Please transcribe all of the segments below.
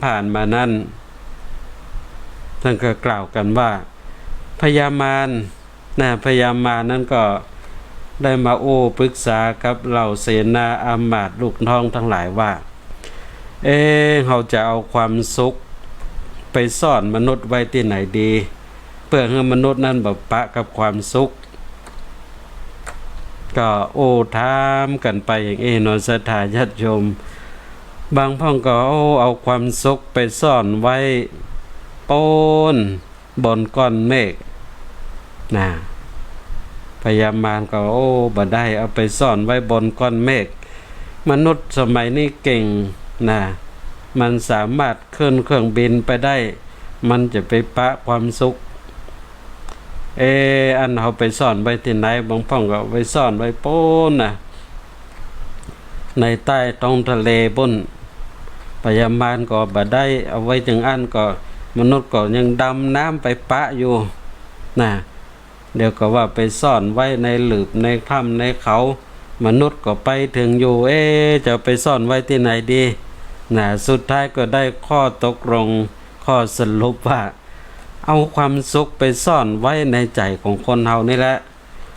ผ่านมานั้นท่านก็กล่าวกันว่าพญามารพญามารนั้นก็ได้มาปรึกษากับเหล่าเสนาอามาตย์ลูกน้องทั้งหลายว่าเราจะเอาความสุขไปซ่อนมนุษย์ไว้ที่ไหนดีเพื่อให้มนุษย์นั้นแบบปะกับความสุขก็ถามกันไปอย่างนศรัทธาญาติโยมบางพ่องก็เอาความสุขไปซ่อนไว้โป้นบนก้อนเมฆพญามารก็บ่ได้เอาไปซ่อนไว้บนก้อนเมฆมนุษย์สมัยนี้เก่งมันสามารถขึ้นเครื่องบินไปได้มันจะไปปะความสุขอันเอาไปซ่อนไว้ที่ไหนบางพ่องก็ไปซ่อนไว้โป้นในใต้ท้องทะเลบนพญามารก็บ่ได้เอาไว้จังอันก็มนุษย์ก็ยังดำน้ำไปปะอยู่เดี๋ยวก็ว่าไปซ่อนไว้ในหลืบในถ้ำในเขามนุษย์ก็ไปถึงอยู่จะไปซ่อนไว้ที่ไหนดีสุดท้ายก็ได้ข้อตกลงข้อสรุปว่าเอาความสุขไปซ่อนไว้ในใจของคนเฮานี่แหละ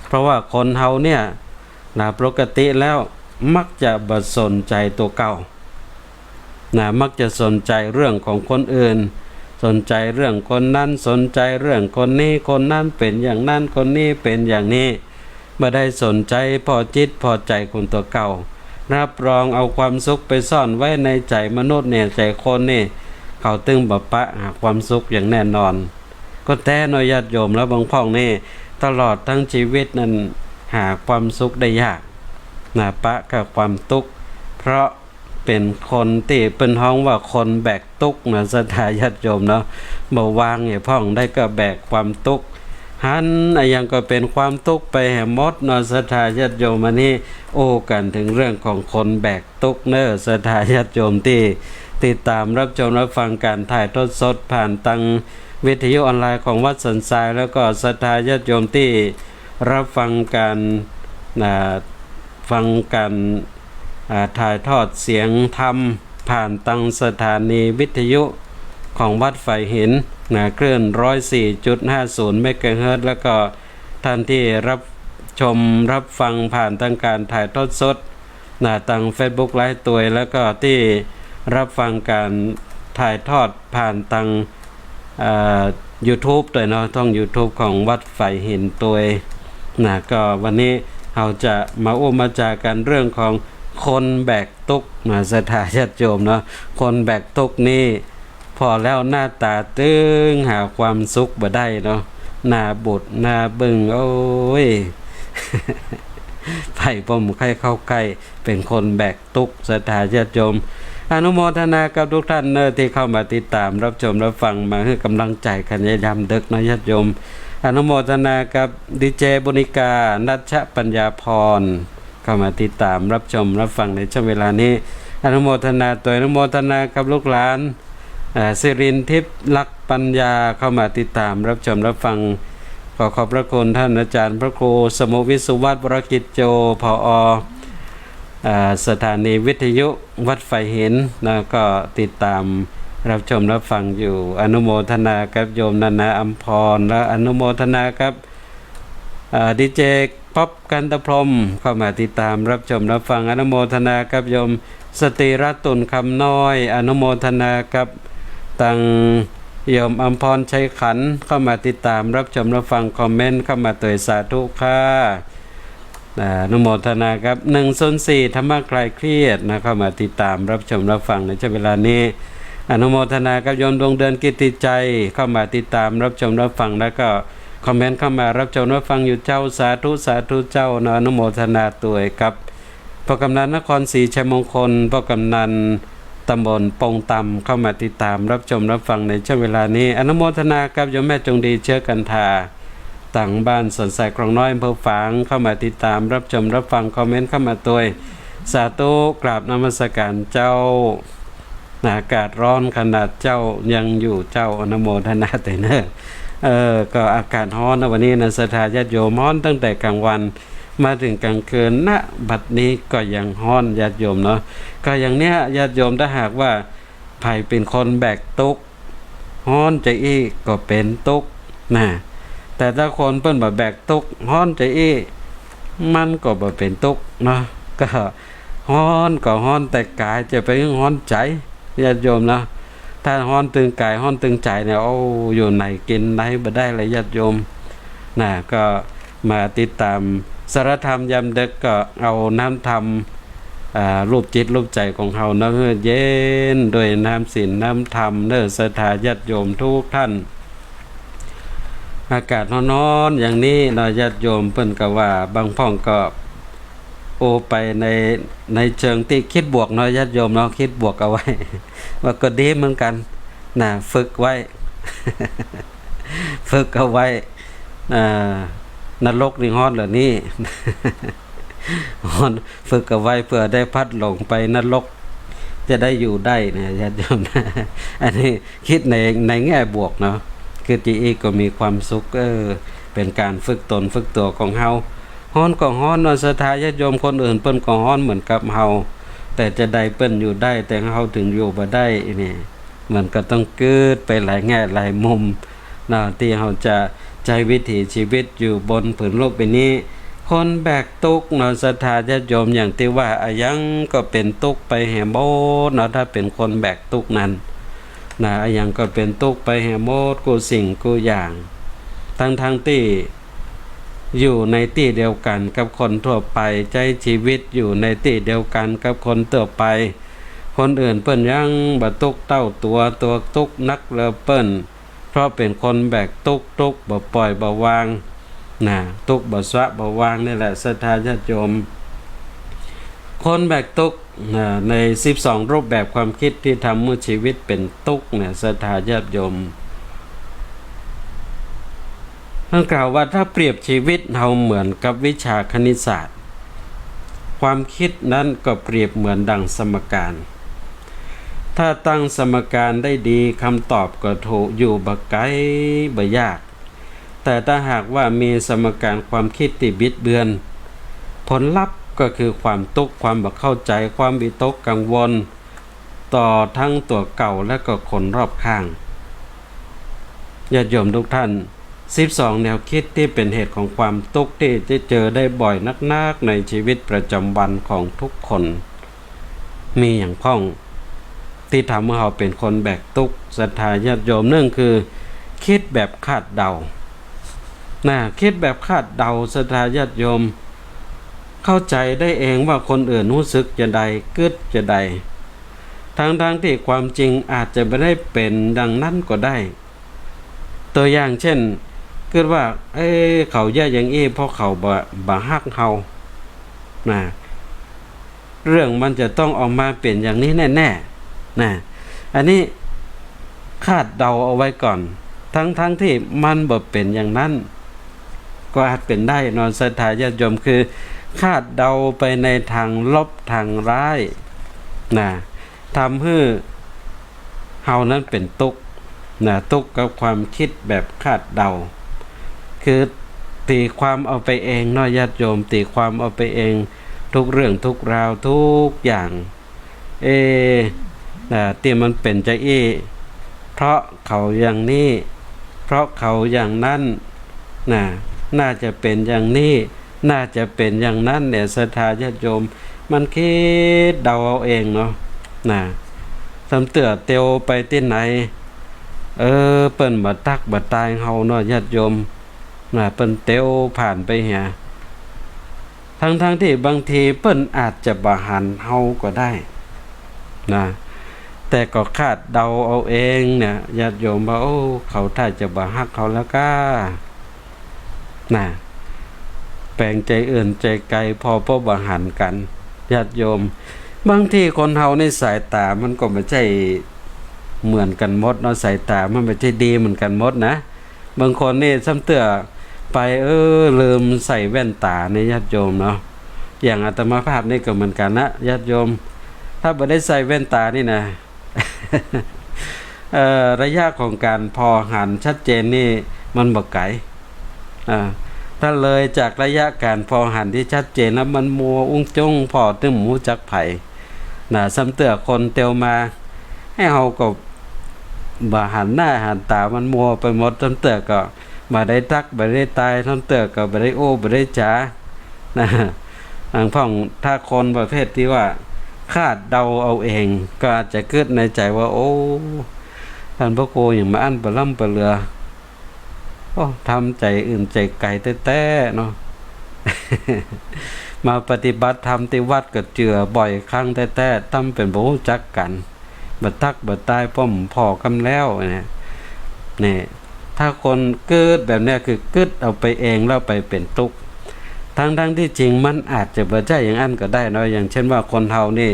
เพราะว่าคนเฮาเนี่ยปกติแล้วมักจะบ่สนใจตัวเก่ามักจะสนใจเรื่องของคนอื่นสนใจเรื่องคนนั้นสนใจเรื่องคนนี้คนนั้นเป็นอย่างนั้นคนนี้เป็นอย่างนี้ไม่ได้สนใจพอจิตพอใจคนตัวเก่ารับรองเอาความสุขไปซ่อนไว้ในใจมนุษย์เนี่ยใจคนนี่เขาตึงบ่ปะหาความสุขอย่างแน่นอนก็แต่น้อยญาติโยมแล้วบางพ่องนี่ตลอดทั้งชีวิตนั้นหาความสุขได้ยากปะกับความทุกข์เพราะเป็นคนที่เป็นห้องว่าคนแบกทุกข์ศรัทธาญาติโยมเนาะบ่วางเนี่ยพ่องได้ก็แบกความทุกข์หันยังก็เป็นความทุกข์ไปแห่หมดศรัทธาญาติโยมอันนี้กันถึงเรื่องของคนแบกทุกข์ศรัทธาญาติโยมที่ติดตามรับชมรับฟังการถ่ายทอดสดผ่านทางวิทยุออนไลน์ของวัดสันทรายแล้วก็ศรัทธาญาติโยมที่รับฟังการถ่ายทอดเสียงธรรมผ่านทางสถานีวิทยุของวัดไฟหินคลื่น 104.50 เมกะเฮิรตซ์แล้วก็ท่านที่รับชมรับฟังผ่านทางการถ่ายทอดสดทาง Facebook ไลฟ์ตัวแล้วก็ที่รับฟังการถ่ายทอดผ่านทางYouTube ตัวเนาะช่อง YouTube ของวัดไฟหินตัวก็วันนี้เราจะมาจากันเรื่องของคนแบกทุกข์ศรัทธาญาติโยมเนาะคนแบกทุกข์นี่พอแล้วหน้าตาตึงหาความสุขบ่ได้เนาะหน้าบุดหน้าบึ้งไผ่ป้อมใครเข้าใกล้เป็นคนแบกทุกข์ศรัทธาญาติโยมอนุโมทนากับทุกท่านที่เข้ามาติดตามรับชมรับฟังมาให้กำลังใจกันยามดึกนะญาติโยมอนุโมทนากับดีเจบุณิกานัชปัญญาพรเข้ามาติดตามรับชมรับฟังในช่วงเวลานี้อนุโมทนาตัวอนุโมทนากับลูกหลานสิรินทิพย์ลักษณ์ปัญญาเข้ามาติดตามรับชมรับฟังขอขอบพระคุณท่านอาจารย์พระครูสมุวิสุวัฒน์วรกิจโจผอ.สถานีวิทยุวัดไฟหินก็ติดตามรับชมรับฟังอยู่อนุโมทนากับโยมนานาอัมพรและอนุโมทนากับดีเจป๊อปกันตพรหมเข้ามาติดตามรับชมรับฟังอนุโมทนากับโยมสติรัตน์ตุลคำน้อยอนุโมทนากับตังโยมอัมพรชัยขันธ์เข้ามาติดตามรับชมรับฟังคอมเมนต์เข้ามาตัวสาธุค่ะอนุโมทนาครับ104ธรรมะคลายเครียดเข้ามาติดตามรับชมรับฟังในช่วงเวลานี้อนุโมทนากับโยมดวงเดือนกิตติใจเข้ามาติดตามรับชมรับฟังแล้วก็คอมเมนต์เข้ามารับชมรับฟังอยู่เจ้าสาธุสาธุเจ้าอนุโมทนาตัวกับพ่อกำนันนครศรีชัยมงคลพ่อกำนันตำบลปงตำเข้ามาติดตามรับชมรับฟังในช่วงเวลานี้อนุโมทนากับโยมแม่จงดีเชื้อกันทาต่างบ้านสนใสคลองน้อยอำเภอฝางเข้ามาติดตามรับชมรับฟังคอมเมนต์เข้ามาตัวสาธุกราบนมัสการเจ้าอากาศร้อนขนาดเจ้ายังอยู่เจ้าอนุโมทนาแต่เนก็อากาศร้อนนะวันนี้ศรัทธาญาติโยมร้อนตั้งแต่กลางวันมาถึงกลางคืนบัดนี้ก็ยังร้อนญาติโยมเนาะก็อย่างเนี้ยญาติโยมถ้าหากว่า ไผเป็นคนแบกตุกฮ้อนใจอี้ก็เป็นตุกนะแต่ถ้าคนเปิ้นบ่แบกตุกฮ้อนใจอี้มันก็บ่เป็นตุกเนาะก็ฮ้อนก็ฮ้อนแต่กายจะไปฮ้อนใจญาติโยมนะถ้าฮ้อนตึงกายฮ้อนตึงใจเนี่ยโอ้อยู่ไหนกินไหนบ่ได้เลยญาติโยมนะก็มาติดตามสารธรรมยามดึกก็เอาน้ำธรรมรูปจิตรูปใจของเฮาเนาะเย็นโดยน้ำศีลน้ำธรรมเด้อศรัทธาญาติโยมทุกท่านอากาศร้อนๆอย่างนี้เนาะญาติโยมเพิ่นก็ว่าบางพ่องก็โอไปในเชิงที่คิดบวกเนาะญาติโยมเนาะคิดบวกเอาไว้ ว่าก็ดีเหมือนกันนะฝึกไว้ ฝึกเอาไว้นรกนี่ฮ้อนเหรอนี่ ฮ้อนฝึกเอาไว้เพื่อได้พัดหลงไปนรกจะได้อยู่ได้นะญาติโยมนะ อันนี้คิดในแง่บวกเนาะคือจีอีก็มีความสุขเป็นการฝึกตนฝึกตัวของเฮาฮ้อนก็ฮ้อนเนาะศรัทธาญาติโยมคนอื่นเปิ้นก็ฮ้อนเหมือนกับเฮาแต่จะได้เปิ้นอยู่ได้แต่เฮาถึงอยู่บ่ได้นี่มันก็ต้องเกิดไปหลายแง่หลายมุมนะที่เฮาจะใช้วิถีชีวิตอยู่บนผืนโลกใบนี้คนแบกตุกเนาะศรัทธาญาติโยมอย่างที่ว่าอายังก็เป็นตุกไปแห่โมดเนาะถ้าเป็นคนแบกตุกนั้นนะอายังก็เป็นตุกไปแห่โมดกูสิ่งกูอย่างทั้งที่อยู่ในที่เดียวกันกับคนทั่วไปใช้ชีวิตอยู่ในที่เดียวกันกับคนทั่วไปคนอื่นเปิ้นยังบ่ตุกเต้าตัวตุกนักเลอเปิ้นเพราะเป็นคนแบกตุกบ่ปล่อยบ่วางนะตุกบ่สะบ่วางนี่แหละศรัทธาญาติโยมคนแบกตุกใน12รูปแบบความคิดที่ทำให้ชีวิตเป็นตุกเนี่ยศรัทธาญาติโยมท่านกล่าวว่าถ้าเปรียบชีวิตเราเหมือนกับวิชาคณิตศาสตร์ความคิดนั้นก็เปรียบเหมือนดังสมการถ้าตั้งสมการได้ดีคำตอบก็ถูกอยู่บ่ไกลบ่ยากแต่ถ้าหากว่ามีสมการความคิดที่บิดเบือนผลลัพธ์ก็คือความตุกข์ความบ่เข้าใจความวิตกกังวลต่อทั้งตัวเก่าและก็คนรอบข้างญาติโยมทุกท่าน12แนวคิดที่เป็นเหตุของความทุกข์ที่จะเจอได้บ่อยนักๆในชีวิตประจำวันของทุกคนมีอย่างพ้องที่ทำให้เราเป็นคนแบกทุกข์ศรัทธาญาติโยมนั่นคือคิดแบบคาดเดาคิดแบบคาดเดาศรัทธาญาติโยมเข้าใจได้เองว่าคนอื่นรู้สึกจะใดกึดจะใดทั้งที่ความจริงอาจจะไม่ได้เป็นดังนั้นก็ได้ตัวอย่างเช่นคิดว่าเขาแย่อย่างอี้เพราะเขาบ่ฮักเฮาเรื่องมันจะต้องออกมาเป็นอย่างนี้แน่ๆอันนี้คาดเดาเอาไว้ก่อนทั้งที่มันบ่เป็นอย่างนั้นก็อาจเป็นได้เนาะศรัทธาญาติโยมคือคาดเดาไปในทางลบทางร้ายทำให้เฮานั้นเป็นทุกข์ทุกข์กับความคิดแบบคาดเดาคือตีความเอาไปเองเนาะญาติโยมตีความเอาไปเองทุกเรื่องทุกราวทุกอย่างที่มันเป็นใจเพราะเขาอย่างนี้เพราะเขาอย่างนั้นน่าจะเป็นอย่างนี้น่าจะเป็นอย่างนั้นเนี่ยศรัทธาญาติโยมมันคิดเดาเอาเองเนาะสำเตือเตียวไปที่ไหนเปิ้นบ่ตักบ่ตายเฮาเนาะญาติโยมเปิ้นเตียวผ่านไปเหียทั้งที่บางทีเปิ้นอาจจะบ่หันเฮาก็ได้แต่ก็คาดเดาเอาเองเนี่ยญาติโยมว่าเขาถ้าจะบ่ฮักเขาแล้วก็แปลงใจอื่นใจไกลพอบ่หันกันญาติโยมบางทีคนเฮาในสายตามันก็ไม่ใช่เหมือนกันหมดเนาะสายตามันไม่ใช่ดีเหมือนกันหมดนะบางคนนี่ซ้ำเตื้อไปลืมใส่แว่นตาในญาติโยมเนาะอย่างอาตมาภาพนี่ก็เหมือนกันนะญาติโยมถ้าบ่ได้ใส่แว่นตานี่นะ ระยะของการพอหันชัดเจนนี่มันบ่ไกลถ้าเลยจากระยะการพอหันที่ชัดเจนแล้วมันมัวอุ้งจงพอตึ้มหูจักไผ่ซ้ำเตื้อคนเตียวมา ให้เฮาก็บ่หันหน้าหันตามันมัวไปหมดจนเตือก็บ่ได้ตักบ่ได้ตายจนเตือก็บ่ได้โอ้บ่ได้จ๋านะอังพ่องถ้าคนประเภทที่ว่าคาดเดาเอาเองก็อาจจะเกิดในใจว่าโอ้ท่านพระโกอย่างมาอันปะล่ำปะเรือโอ้ทำใจอื่นใจไกลแต้ๆเนาะ มาปฏิบัติธรรมที่วัดก็เจือบ่อยครั้งแต้ๆตั้มเป็นบ่รู้จักกันบ่ตักบ่ตายป้อมพอกันแล้วเนี่ยนี่ถ้าคนเกิดแบบเนี้ยคือเกิดเอาไปเองแล้วไปเป็นทุกข์ทั้งที่จริงมันอาจจะบ่ใช่อย่างนั้นก็ได้เนาะอย่างเช่นว่าคนเฮานี่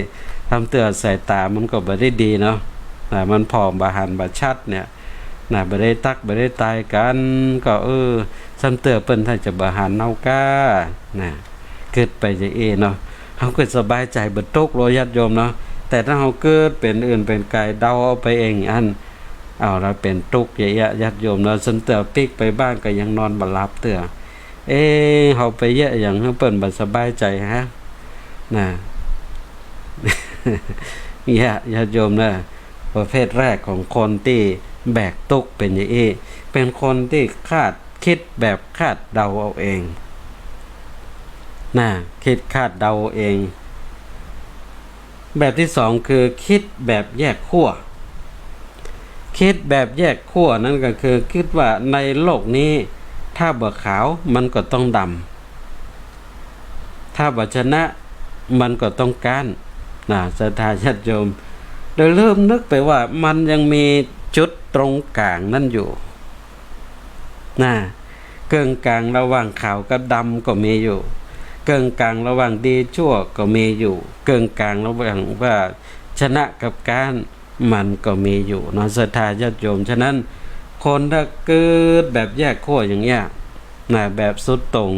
ทำเตือสายตามันก็บ่ได้ดีเนาะมันผอมบ่หันบ่ชัดเนี่ยบ่ได้ตักบ่ได้ตายกันก็ซ้ำเตือเปิ้นถ้าจะบ่หันเฮากานะเกิดไปจะเนาะเฮาก็สบายใจบ่ตกโลญาติโยมเนาะแต่ถ้าเฮาเกิดเป็นอื่นเป็นกายเดาเอาไปเองอันเอาเราเป็นทุกข์ญาติโยมเนาะซ้ำเตือปิกไปบ้านก็ยังนอนบ่หลับเตือเฮาไปเยอะอย่างเปิ้นบ่สบายใจฮะนะ ญาติโยมนะประเภทแรกของคนที่แบกทุกข์เป็นอย่างนี้เป็นคนที่คาดคิดแบบคาดเดาเอาเองคิดคาดเดาเองแบบที่สองคือคิดแบบแยกขั้วคิดแบบแยกขั้วนั่นก็คือคิดว่าในโลกนี้ถ้าบ่ขาวมันก็ต้องดำถ้าบ่ชนะมันก็ต้องก้านศรัทธาญาติโยมโดยเริ่มนึกไปว่ามันยังมีจุดตรงกลางนั่นอยู่เกิงกลางระหว่างขาวกับดำก็มีอยู่เกิงกลางระหว่างดีชั่วก็มีอยู่เกิงกลางระหว่างว่าชนะกับการมันก็มีอยู่เนาะศรัทธาญาติโยมฉะนั้นคนถ้าเกิดแบบแยกขั้วอย่างเงี้ยแบบสุดตรง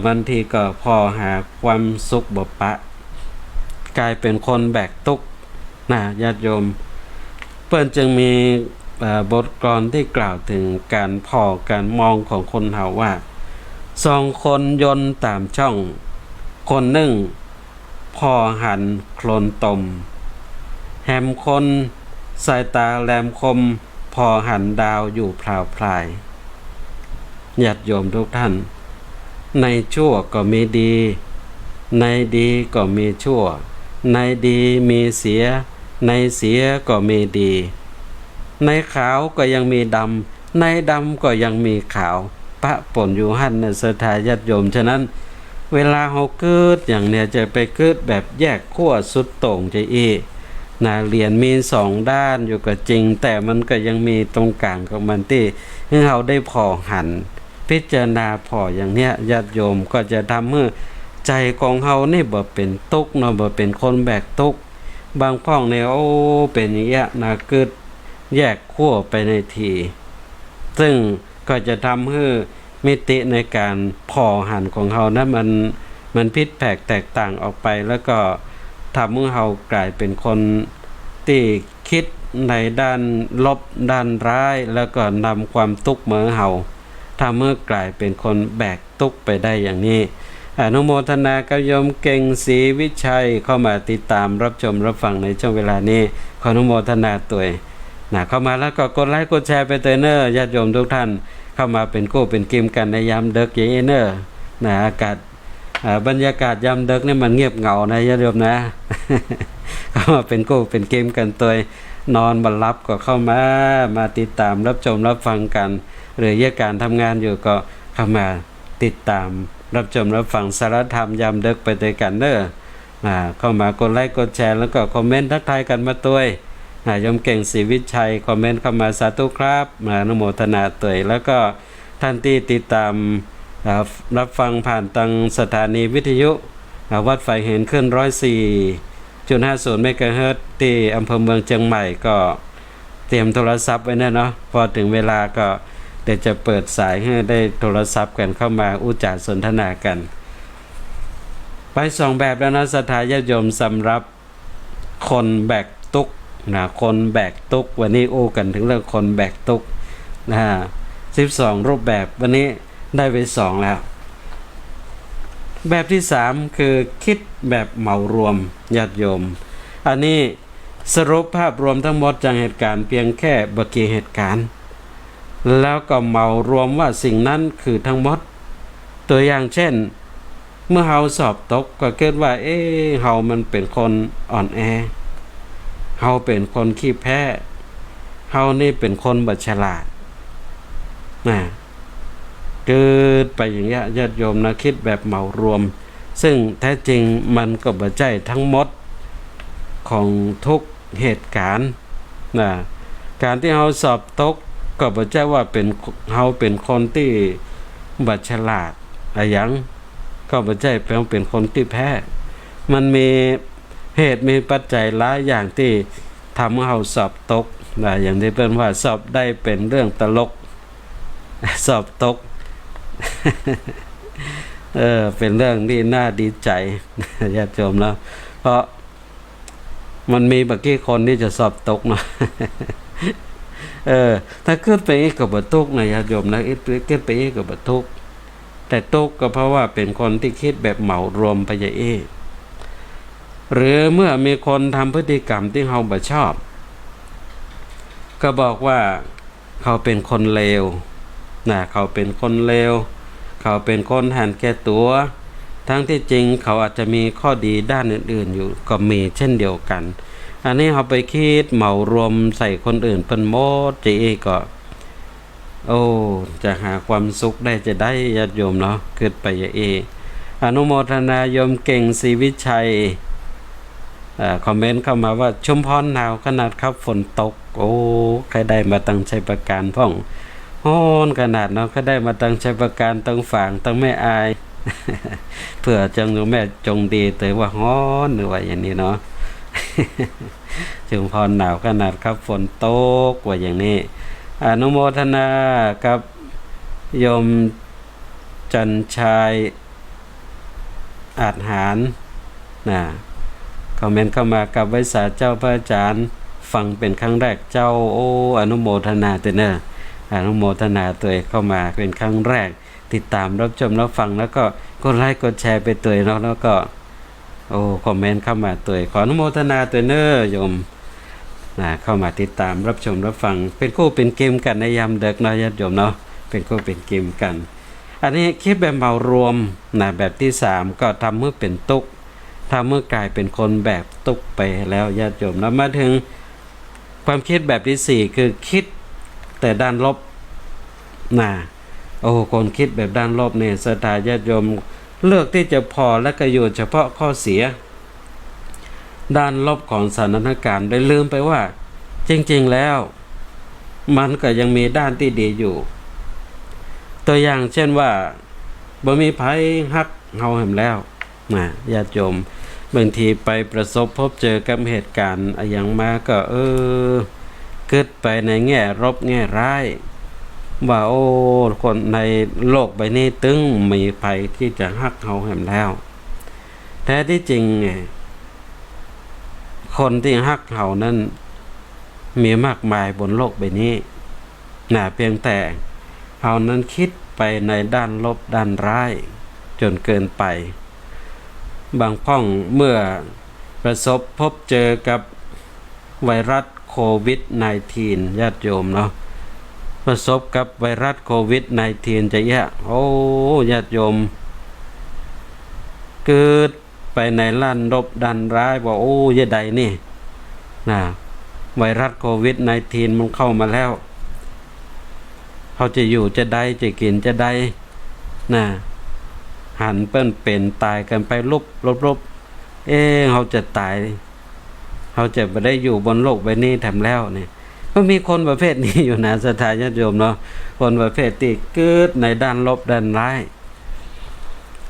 บางทีก็พอหาความสุขบ่ปะกลายเป็นคนแบกทุกข์ญาติโยมเปิ้นจึงมีบทกลอนที่กล่าวถึงการพอการมองของคนเฮาว่าสองคนยนต์ตามช่องคนหนึ่งพอหันโคลนตมแหมคนสายตาแหลมคมพอหันดาวอยู่พราวพลายญาติโยมทุกท่านในชั่วก็มีดีในดีก็มีชั่วในดีมีเสียในเสียก็มีดีในขาวก็ยังมีดำในดำก็ยังมีขาวปะปนอยู่หั่นศรัทธาญาติโยมฉะนั้นเวลาเฮาเกิดอย่างเนี้ยจะไปเกิดแบบแยกขั้วสุดโต่งใจเหรียญมีสองด้านอยู่ก็จริงแต่มันก็ยังมีตรงกลางของมันที่ให้เฮาได้พอหันพิจารณาพออย่างเนี้ยญาติโยมก็จะทำให้ใจของเฮานี่บ่เป็นทุกข์เนาะบ่เป็นคนแบกทุกข์บางพ้องเนี่ยเป็นอย่างเงี้ยเกิดแยกขั้วไปในทีซึ่งก็จะทำให้มิติในการพอหันของเฮานั้นมันผิดแผกแตกต่างออกไปแล้วก็ทำให้เฮากลายเป็นคนที่คิดในด้านลบด้านร้ายแล้วก็นำความทุกข์มาเฮาทำให้กลายเป็นคนแบกทุกข์ไปได้อย่างนี้อนุโมทนากับโยมเก่งศรีวิชัยเข้ามาติดตามรับชมรับฟังในช่วงเวลานี้ขออนุโมทนาตัวเข้ามาแล้วก็กดไลค์กดแชร์ไปเตอเนอร์ญาติโยมทุกท่านเข้ามาเป็นกู้เป็นกิมกันในยามดึกอย่างนี้เนอร์อากาศบรรยากาศยามดึกนี่มันเงียบเหงานะญาติโยมนะ เข้ามาเป็นกู้เป็นกิมกันตัวนอนบ่หลับก็เข้ามาติดตามรับชมรับฟังกันหรือแยกการทำงานอยู่ก็เข้ามาติดตามรับชมรับฟังสารธรรมยามดึกไปด้วยกันเด้อเข้ามากดไลค์กดแชร์แล้วก็คอมเมนต์ทักทายกันมาตัวยมเก่งศรีวิชัยคอมเมนต์เข้ามาสาธุครับอนุโมทนาตัวแล้วก็ท่านที่ติดตามรับฟังผ่านทางสถานีวิทยุวัดไฟเห็นขึ้น104.50 เมกะเฮิรตซ์ที่อำเภอเมืองเชียงใหม่ก็เตรียมโทรศัพท์ไว้นะเนาะพอถึงเวลาก็เดี๋ยวจะเปิดสายให้ได้โทรศัพท์กันเข้ามาอุจจาสนทนากันไปสองแบบแล้วนะศรัทธาญาติโยมสำหรับคนแบกทุกข์คนแบกทุกข์วันนี้กันถึงเรื่องคนแบกทุกข์12รูปแบบวันนี้ได้ไป2แล้วแบบที่3คือคิดแบบเหมารวมญาติโยมอันนี้ สรุปภาพรวมทั้งหมดจากเหตุการณ์เพียงแค่บกี่เหตุการณ์แล้วก็เหมารวมว่าสิ่งนั้นคือทั้งหมดตัวอย่างเช่นเมื่อเฮาสอบตกก็เกิดว่าเฮามันเป็นคนอ่อนแอเฮาเป็นคนขี้แพ้เฮานี่เป็นคนบ่ฉลาดนะเกิดไปอย่างเงี้ยญาติโยมนะคิดแบบเหมารวมซึ่งแท้จริงมันก็บ่ใช่ทั้งหมดของทุกเหตุการณ์นะการที่เฮาสอบตกก็บ่ใช่ว่าเป็นเฮาเป็นคนที่บ่ฉลาดอะไรอย่างก็บ่ใช่เป็นคนที่แพ้มันมีเหตุมีปัจจัยหลายอย่างที่ทำให้เฮาสอบตกนะอย่างที่เพิ่นว่าสอบได้เป็นเรื่องตลกสอบตก เป็นเรื่องที่น่าดีใจญาติโยมแล้วเพราะมันมีบางทีคนที่จะสอบตกเนาะ ถ้าขึ้นไปอีกก็บ่ตกนะญาติโยมนะขึ้นไปอีกก็บ่ตกแต่ตกก็เพราะว่าเป็นคนที่คิดแบบเหมารวมไปอย่างหรือเมื่อมีคนทำพฤติกรรมที่เราบ่ชอบก็บอกว่าเขาเป็นคนเลวนะเขาเป็นคนเลวเขาเป็นคนหันแก่ตัวทั้งที่จริงเขาอาจจะมีข้อดีด้านอื่นๆอยู่ก็มีเช่นเดียวกันอันนี้เขาไปคิดเหมารวมใส่คนอื่นเป็นหมดก็จะหาความสุขได้จะได้ญาติโยมเนาะเกิดไปอนุโมทนาโยมเก่งศรีวิชัยคอมเมนต์เข้ามาว่าชุมพรหนาวขนาดครับฝนตกใครได้มาตั้งใจประการพ่องฮ้อนขนาดเนาะใครได้มาตั้งใจประการตั้งฝางตั้งไม่อาย เพื่อจังแม่จงดีแต่ว่าฮ้อนหรือว่าอย่างนี้เนาะ ชุมพรหนาวขนาดครับฝนตกว่าอย่างนี้อนุโมทนากับโยมจันชายอาจหารนะคอมเมนต์เข้ามากับไว้สาเจ้าพระอาจารย์ฟังเป็นครั้งแรกเจ้าอนุโมทนาตัวเนอะอนุโมทนาตัวเองเข้ามาเป็นครั้งแรกติดตามรับชมรับฟังแล้วก็กดไลค์กดแชร์ไปตัวเนาะแล้วก็คอมเมนต์เข้ามาตัวขออนุโมทนาตัวเนอะโยมเข้ามาติดตามรับชมรับฟังเป็นคู่เป็นเกมกันในยามดึกนะญาติโยมเนาะเป็นคู่เป็นเกมกันอันนี้คิดแบบเหมารวมแบบที่3ก็ทำเมื่อเป็นตุกทำเมื่อกลายเป็นคนแบบตุกไปแล้วญาติโยมแล้วมาถึงความคิดแบบที่4คือคิดแต่ด้านลบคนคิดแบบด้านลบเนี่ยศรัทธาญาติโยมเลือกที่จะพอและก็อยู่เฉพาะข้อเสียด้านลบของสถานการณ์ได้ลืมไปว่าจริงๆแล้วมันก็ยังมีด้านที่ดีอยู่ตัวอย่างเช่นว่าบ่มีภัยฮักเฮาแห่มแล้วญาติโยมบางทีไปประสบพบเจอกับเหตุการณ์อย่างมาก็เกิดไปในแง่ลบแง่ร้ายว่าคนในโลกใบนี้ตึงมีภัยที่จะฮักเฮาแห่มแล้วแท้ที่จริงคนที่ฮักเฮานั้นมีมากมายบนโลกใบนี้เพียงแต่เฮานั้นคิดไปในด้านลบด้านร้ายจนเกินไปบางพ้องเมื่อประสบพบเจอกับไวรัสโควิด -19 ญาติโยมเนาะประสบกับไวรัสโควิด -19 จะญาติโยมเกิดไปในล้านลบด้านร้ายว่ายะใดนี่ไวรัสโควิด -19 มันเข้ามาแล้วเขาจะอยู่จะได้จะกินจะได้หันเปิ้นเป็นตายกันไปลบเขาจะตายเขาจะไม่ได้อยู่บนโลกใบนี้ทำแล้วเนี่ยก็มีคนประเภทนี้อยู่นะศรัทธาญาติโยมเนาะคนประเภทที่เกิดในด้านลบด้านร้าย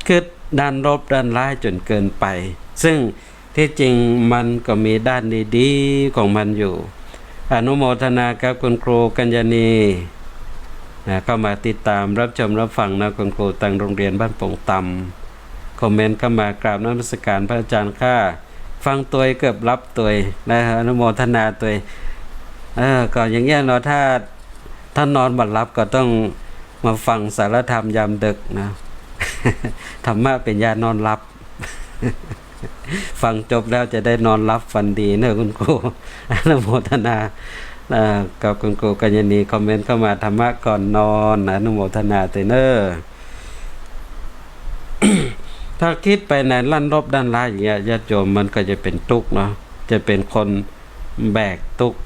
เกิดด้านลบด้านร้ายจนเกินไปซึ่งที่จริงมันก็มีด้านดีๆของมันอยู่อนุโมทนากับคุณครูกัญญาณีเข้ามาติดตามรับชมรับฟังนะคุณครูตั้งโรงเรียนบ้านโป่งตำคอมเมนต์เข้ามากราบนมัสการพระอาจารย์ข้าฟังตัวเกือบรับตัวอนุโมทนาตัวก็อย่างเงี้ยเนาะถ้านอนบัดรับก็ต้องมาฟังสารธรรมยามดึกนะ ธรรมะเป็นยานอนหลับ ฟังจบแล้วจะได้นอนรับฝันดีเนอะคุณครูอนุโมทนากับคุณครูกัญญาณีคอมเมนต์เข้ามาธรรมะก่อนนอนอนุโมทนาเตเนอร์ ถ้าคิดไปในลั่นรบด้านร้ายอย่างเงี้ยญาติโยมมันก็จะเป็นทุกข์เนาะจะเป็นคนแบกทุกข์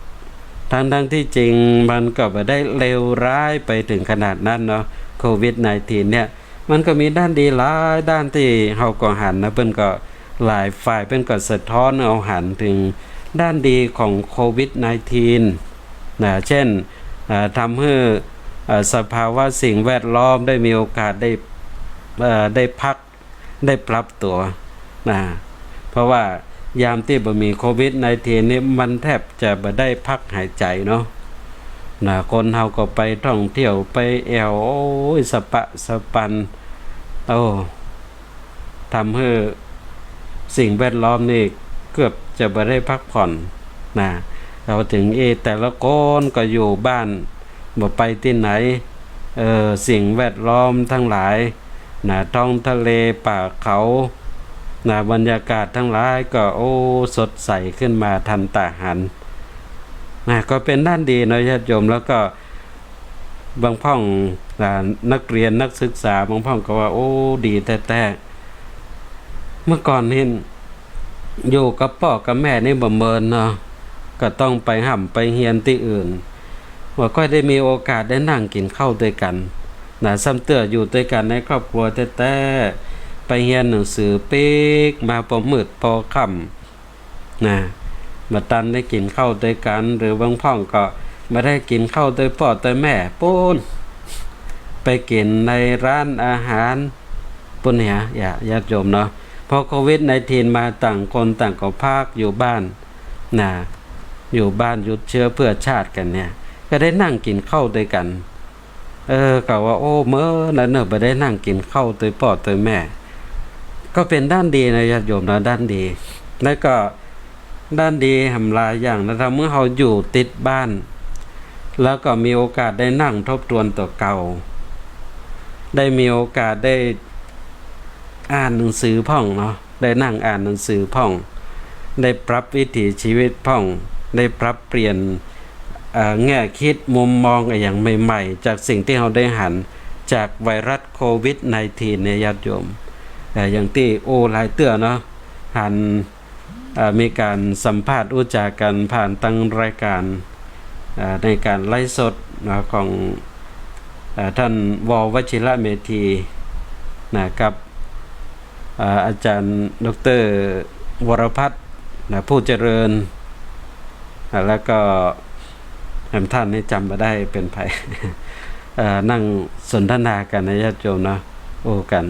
ทั้งที่จริงมันก็ไม่ได้เลวร้ายไปถึงขนาดนั้นเนาะโควิด-19 เนี่ยมันก็มีด้านดีหลายด้านที่เฮาก็หันนะเพิ่นก็หลายฝ่ายเพิ่นก็สะท้อนเอาหันถึงด้านดีของโควิด-19 นะเช่นทำให้สภาวะสิ่งแวดล้อมได้มีโอกาสได้พักได้ปรับตัวนะเพราะว่ายามที่บ่มีโควิด-19 นี่มันแทบจะบ่ได้พักหายใจเนาะนะคนเฮาก็ไปท่องเที่ยวไปแอวโอ้ยสะปะสะปันทำให้สิ่งแวดล้อมนี่เกือบจะบ่ได้พักผ่อนนะเราถึงแต่ละคนก็อยู่บ้านบ่ไปที่ไหนสิ่งแวดล้อมทั้งหลายนะท้องทะเลป่าเขานะบรรยากาศทั้งหลายก็สดใสขึ้นมาทันตาหันนะก็เป็นด้านดีเนาะญาติโยมแล้วก็บางพ่องนักเรียนนักศึกษาบางพ่องก็ว่าดีแต่เมื่อก่อนนี่อยู่กับพ่อกับแม่นี่บ่เมินเนาะก็ต้องไปห่ำไปเฮียนที่อื่นว่าก็ได้มีโอกาสได้นั่งกินข้าวด้วยกันนะซ้ำเตื้ออยู่ด้วยกันในครอบครัวแต่ไปเรียนหนังสือปีกมาพอมืดพอค่ำนะมาตันได้กินข้าวด้วยกันหรือบางพ่องก็มาได้กินข้าวด้วยพ่อด้วยแม่ปูนไปกินในร้านอาหารปุ่นเนี่ยญาติโยมเนาะพอโควิด-19 มาต่างคนต่างก็พากอยู่บ้านนะอยู่บ้านหยุดเชื้อเพื่อชาติกันเนี่ยก็ได้นั่งกินข้าวด้วยกันก็ว่าเมื่อนั้นบ่ได้นั่งกินข้าวด้วยพ่อด้วยแม่ก็เป็นด้านดีนะญาติโยมนะด้านดีแล้วก็ด้านดีทำลายอย่างนะครับเมื่อเราอยู่ติดบ้านแล้วก็มีโอกาสได้นั่งทบทวนตัวเก่าได้มีโอกาสได้อ่านหนังสือพ่องเนาะได้นั่งอ่านหนังสือพ่องได้ปรับวิถีชีวิตพ่องได้ปรับเปลี่ยนแง่คิดมุมมองอย่างใหม่ๆจากสิ่งที่เราได้หันจากไวรัสโควิด-19 ในญาติโยมอย่างที่หลายเตื้อเนาะหันมีการสัมภาษณ์อุจจากันผ่านตั้งรายการในการไลฟ์สดของท่านว.วชิระเมธีกับอาจารย์ดร.วรพัฒน์ผู้เจริญแล้วก็ท่านนี่จำมาได้เป็นไผ นั่งสนทนากันในญาติโยมนะกัน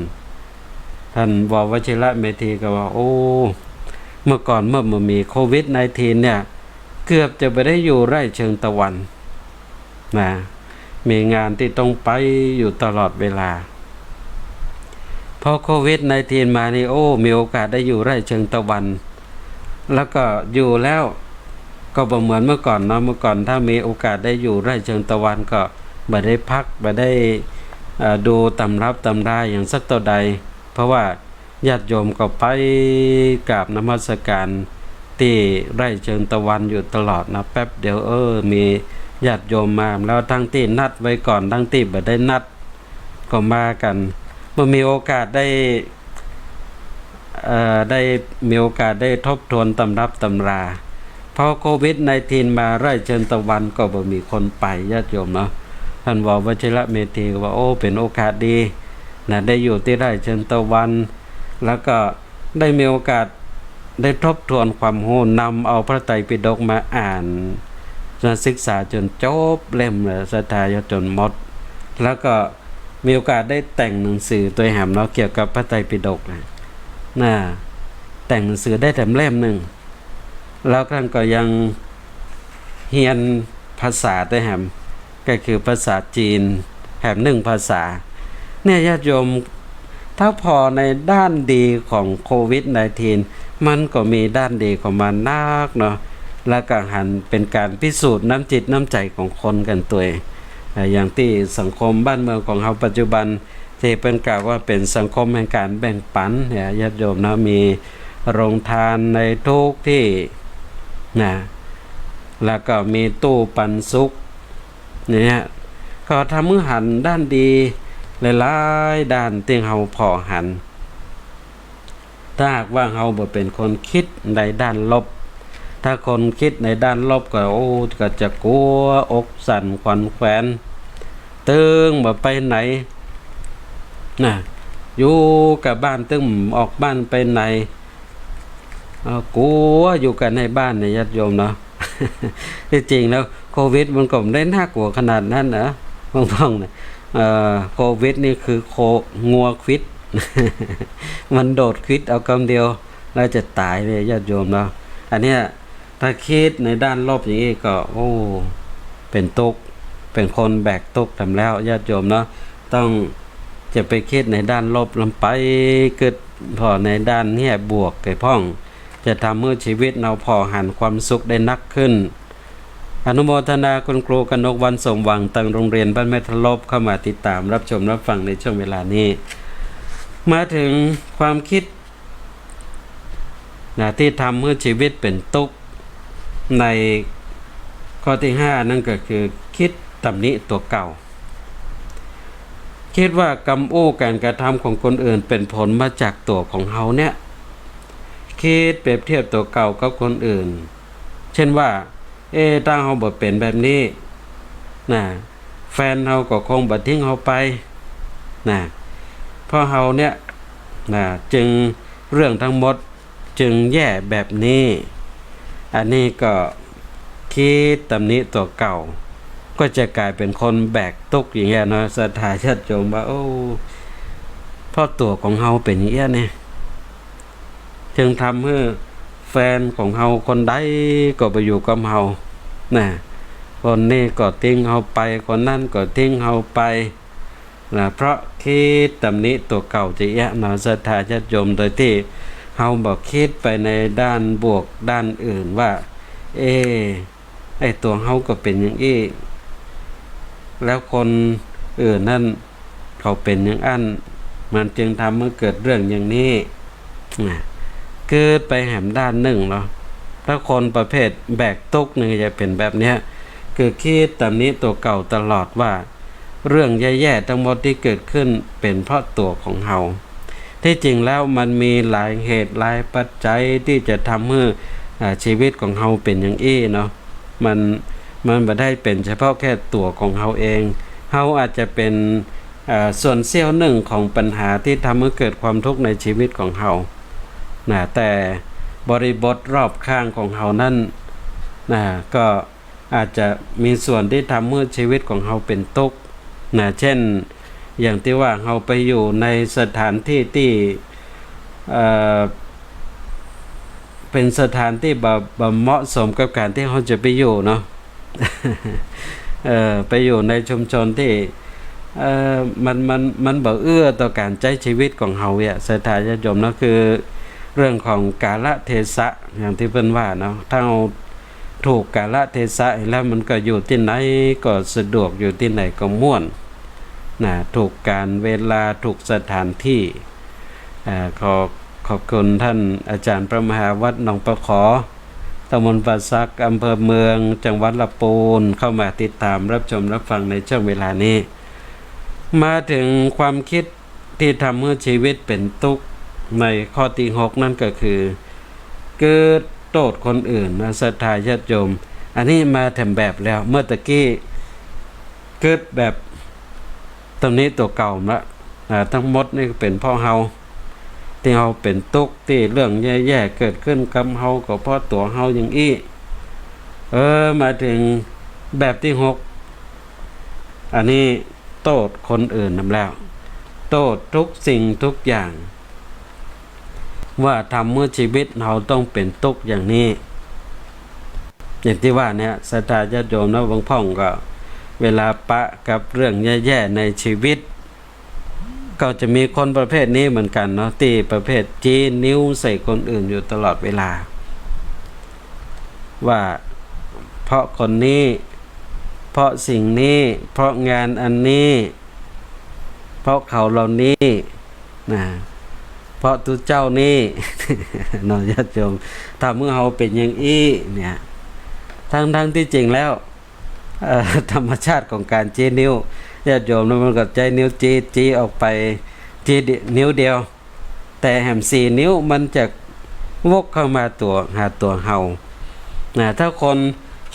ท่านว.วชิระเมธีก็ว่าเมื่อก่อนเมื่อมีโควิด-19 เนี่ยเกือบจะไม่ได้อยู่ไร่เชิงตะวันนะมีงานที่ต้องไปอยู่ตลอดเวลาพอโควิด-19 มานี่มีโอกาสได้อยู่ไร่เชิงตะวันแล้วก็อยู่แล้วก็บ่เหมือนเมื่อก่อนเนาะเมื่อก่อนถ้ามีโอกาสได้อยู่ไร่เชิงตะวันก็บ่ได้พักบ่ได้ดูตำรับตำราอย่างสักเท่าใดเพราะว่าญาติโยมก็ไปกราบนมัสการที่ไร่เชิงตะวันอยู่ตลอดนะแป๊บเดียวมีญาติโยมมาแล้วทั้งที่นัดไว้ก่อนทั้งที่บ่ได้นัดก็มากันเมื่อมีโอกาสได้มีโอกาสได้ทบทวนตำรับตำราพอโควิด-19 มาไร่เชิงตะวันก็บ่มีคนไปญาติโยมเนาะท่านว.วชิระเมธีก็ว่าเป็นโอกาสดีนะได้อยู่ที่ไร่เชิงตะวันแล้วก็ได้มีโอกาสได้ทบทวนความรู้นำเอาพระไตรปิฎกมาอ่านศึกษาจนจบเล่มเลยศรัทธาจนหมดแล้วก็มีโอกาสได้แต่งหนังสือตัวแหมเนาะเกี่ยวกับพระไตรปิฎกนะแต่งหนังสือได้แต่เล่มหนึ่งแล้วท่านก็ยังเรียนภาษาตัวแหมก็คือภาษาจีนแหม1 ภาษาเนี่ยญาติโยมถ้าพอในด้านดีของโควิด-19 มันก็มีด้านดีของมันนักเนาะแล้วก็หันเป็นการพิสูจน์น้ำจิตน้ำใจของคนกันตัวอย่างที่สังคมบ้านเมืองของเราปัจจุบันที่เป็นกล่าวว่าเป็นสังคมแห่งการแบ่งปันเนี่ยญาติโยมนะมี โรงทานในทุกที่นะแล้วก็มีตู้ปันสุขเนี่ยก็ทำมือหันด้านดีหลายๆด้านที่เฮาพอหันถ้าหากว่าเฮาบ่เป็นคนคิดในด้านลบถ้าคนคิดในด้านลบก็ก็จะกลัวอกสั่นขวัญแขวนตึงบ่ไปไหนนะอยู่กับบ้านตึงออกบ้านไปไหนกลัวอยู่กันในบ้านในญาติโยมเนาะ ที่จริงแล้วโควิดมันก็ไม่ได้น่ากลัวขนาดนั้นนะพ้องๆเนี่ยโควิดนี่คืองัวควิด มันโดดควิดเอาคำเดียวแล้วจะตายเลยญาติโยมเนาะอันเนี้ยถ้าคิดในด้านลบอย่างนี้ก็เป็นตุกเป็นคนแบกตุกทำแล้วญาติโยมเนาะต้องจะไปคิดในด้านลบลงไปเกิดพอในด้านเนี้ยบวกไก่พ่องจะทำให้ชีวิตเราพอหันความสุขได้นักขึ้นอนุโมทนาคุณครูกนกวันสมหวังตั้งโรงเรียนบ้านแม่ทะลบเข้ามาติดตามรับชมรับฟังในช่วงเวลานี้มาถึงความคิดที่ทำให้ชีวิตเป็นทุกข์ในข้อที่5นั่นก็คือคิดตำหนิตัวเก่าคิดว่ากรรมการกระทำของคนอื่นเป็นผลมาจากตัวของเฮาเนี่ยคิดเปรียบเทียบตัวเก่ากับคนอื่นเช่นว่าถ้าเฮาบ่เป็นแบบนี้นะแฟนเฮาก็คงบ่ทิ้งเฮาไปนะเพราะเฮาเนี่ยนะจึงเรื่องทั้งหมดจึงแย่แบบนี้อันนี้ก็คิดตำหนิตัวเก่าก็จะกลายเป็นคนแบกตุกอย่างเงี้ยเนาะศรัทธาญาติโยมว่าเพราะตัวของเฮาเป็นอย่างเงี้ยเนี่ยจึงทำให้แฟนของเฮาคนใดก็ไปอยู่กับเฮานะคนนี้ก็ทิ้งเฮาไปคนนั้นก็ทิ้งเฮาไปนะเพราะคิดตำหนิตัวเก่าจะแย่เนาะศรัทธาญาติโยมโดยที่เฮาบอกคิดไปในด้านบวกด้านอื่นว่าไอ้ตัวเฮาก็เป็นอย่างนี้แล้วคนอื่นนั่นเขาเป็นอย่างอั้นมันจึงทำให้เกิดเรื่องอย่างนี้เกิดไปแหมด้านหนึ่งเนาะถ้าคนประเภทแบกตุกนึงจะเป็นแบบเนี้ยคือคิดตำหนิตัวเก่าตลอดว่าเรื่องแย่ๆทั้งหมดที่เกิดขึ้นเป็นเพราะตัวของเฮาที่จริงแล้วมันมีหลายเหตุหลายปัจจัยที่จะทำให้ชีวิตของเฮาเป็นอย่างนี้เนาะมันไม่ได้เป็นเฉพาะแค่ตัวของเฮาเองเฮาอาจจะเป็นส่วนเสี้ยวหนึ่งของปัญหาที่ทำให้เกิดความทุกข์ในชีวิตของเฮาแต่บริบทรอบข้างของเฮานั้นก็อาจจะมีส่วนที่ทำให้ชีวิตของเฮาเป็นทุกข์เช่นอย่างที่ว่าเฮาไปอยู่ในสถานที่ที่เป็นสถานที่บ่เหมาะสมกับการที่เขาจะไปอยู่เนาะ ไปอยู่ในชุมชนที่มันบ่เอื้อต่อการใช้ชีวิตของเฮาเนี่ยศรัทธาญาติโยมเนาะคือเรื่องของกาลเทศะอย่างที่เพิ่นว่าเนาะถ้าเราถูกกาลเทศะแล้วมันก็อยู่ที่ไหนก็สะดวกอยู่ที่ไหนก็ม่วนถูกการเวลาถูกสถานที่ขอบคุณท่านอาจารย์พระมหาวัดหนองประขอตำบลป่าซักอำเภอเมืองจังหวัดลำพูนเข้ามาติดตามรับชมรับฟังในช่วงเวลานี้มาถึงความคิดที่ทำให้ชีวิตเป็นทุกข์ในข้อที่6นั่นก็คือเกิดโทษคนอื่นศรัทธาญาติโยมอันนี้มาทำแบบแล้วเมื่อตะกี้เกิดแบบตรงนี้ตัวเก่าละทั้งหมดนี่เป็นพ่อเฮาที่เฮาเป็นทุกข์ที่เรื่องแย่ๆเกิดขึ้นกับเฮาก็เพราะตัวเฮาอย่างอี้มาถึงแบบที่6อันนี้โทษคนอื่นนำแล้วโทษทุกสิ่งทุกอย่างว่าทำเมื่อชีวิตเราต้องเป็นทุกข์อย่างนี้อย่างที่ว่าเนี่ยศรัทธาญาติโยมนะบางพ่องก็เวลาปะกับเรื่องแย่ๆในชีวิตก็จะมีคนประเภทนี้เหมือนกันเนาะที่ประเภทจี้นิ้วใส่คนอื่นอยู่ตลอดเวลาว่าเพราะคนนี้เพราะสิ่งนี้เพราะงานอันนี้เพราะเขาเหล่านี้ เพราะตุเจ้านี่ เนาะญาติโยมถ้าเมื่อเฮาเป็นอย่างอี้เนี่ยทั้งที่จริงแล้วธรรมชาติของการจี้นิ้วญาติโยมมันก็ใจนิ้วจี้ออกไปจี้นิ้วเดียวแต่แหม4 นิ้วมันจะวกเข้ามาหาตัวเฮาถ้าคน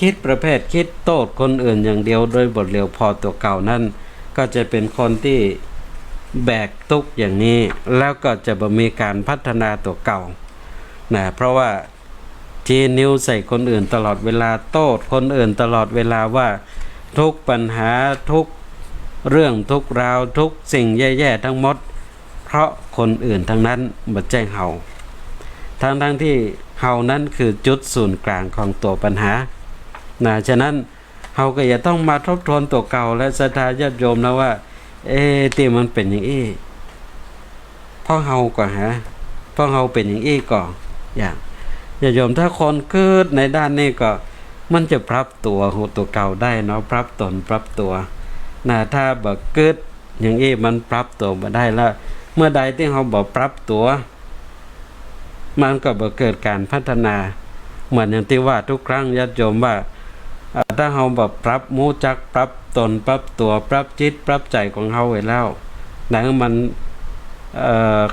คิดประเภทคิดโทษคนอื่นอย่างเดียวโดยบทเรียวพอตัวเก่านั่นก็จะเป็นคนที่แบกทุกข์อย่างนี้แล้วก็จะบ่มีการพัฒนาตัวเก่าเพราะว่าชี้นิ้วใส่คนอื่นตลอดเวลาโทษคนอื่นตลอดเวลาว่าทุกปัญหาทุกเรื่องทุกราวทุกสิ่งแย่ๆทั้งหมดเพราะคนอื่นทั้งนั้นบ่แจ้งเฮาทั้งที่เฮานั้นคือจุดศูนย์กลางของตัวปัญหาฉะนั้นเฮาก็อย่าต้องมาทบทวนตัวเก่าและศรัทธาญาติโยมนะว่าที่มันเป็นอย่างอี้เพราะเฮาก็เพราะเฮาเป็นอย่างอี้ก็อย่างญาติโยมถ้าคนเกิดในด้านนี้ก็มันจะปรับตัวตัวเก่าได้เนาะปรับตนปรับตัวถ้าบ่เกิดอย่างอี้มันปรับตัวบ่ได้แล้วเมื่อใดที่เฮาบ่ปรับตัวมันก็บ่เกิดการพัฒนาเหมือนอย่างที่ว่าทุกครั้งญาติโยมว่าถ้าเฮาบ่ปรับรู้จักปรับตนปรับตัวปรับจิตปรับใจของเฮาไว้แล้วมัน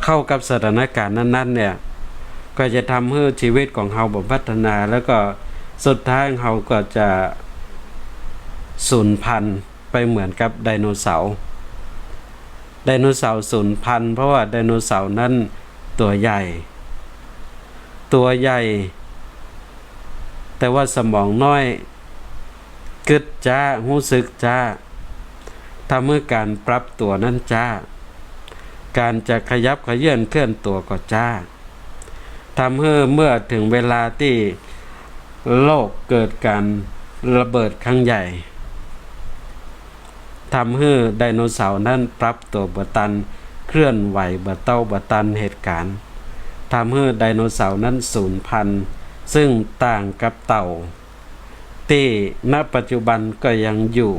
เข้ากับสถานการณ์นั้นๆเนี่ยก็จะทำให้ชีวิตของเฮาบ่พัฒนาแล้วก็สุดท้ายเฮาก็จะสูญพันธุ์ไปเหมือนกับไดโนเสาร์สูญพันธุ์เพราะว่าไดโนเสาร์นั้นตัวใหญ่แต่ว่าสมองน้อยกึดจ้ารู้สึกจ้าทำให้การปรับตัวนั้นจ้าการจะขยับขยื่นเคลื่อนตัวก็จ้าทำให้เมื่อถึงเวลาที่โลกเกิดการระเบิดครั้งใหญ่ทำให้ไดโนเสาร์นั้นปรับตัวบ่ทันเคลื่อนไหวบ่ทันเหตุการณ์ทำให้ไดโนเสาร์นั้นสูญพันธุ์ซึ่งต่างกับเต่าที่ณปัจจุบันก็ยังอยู่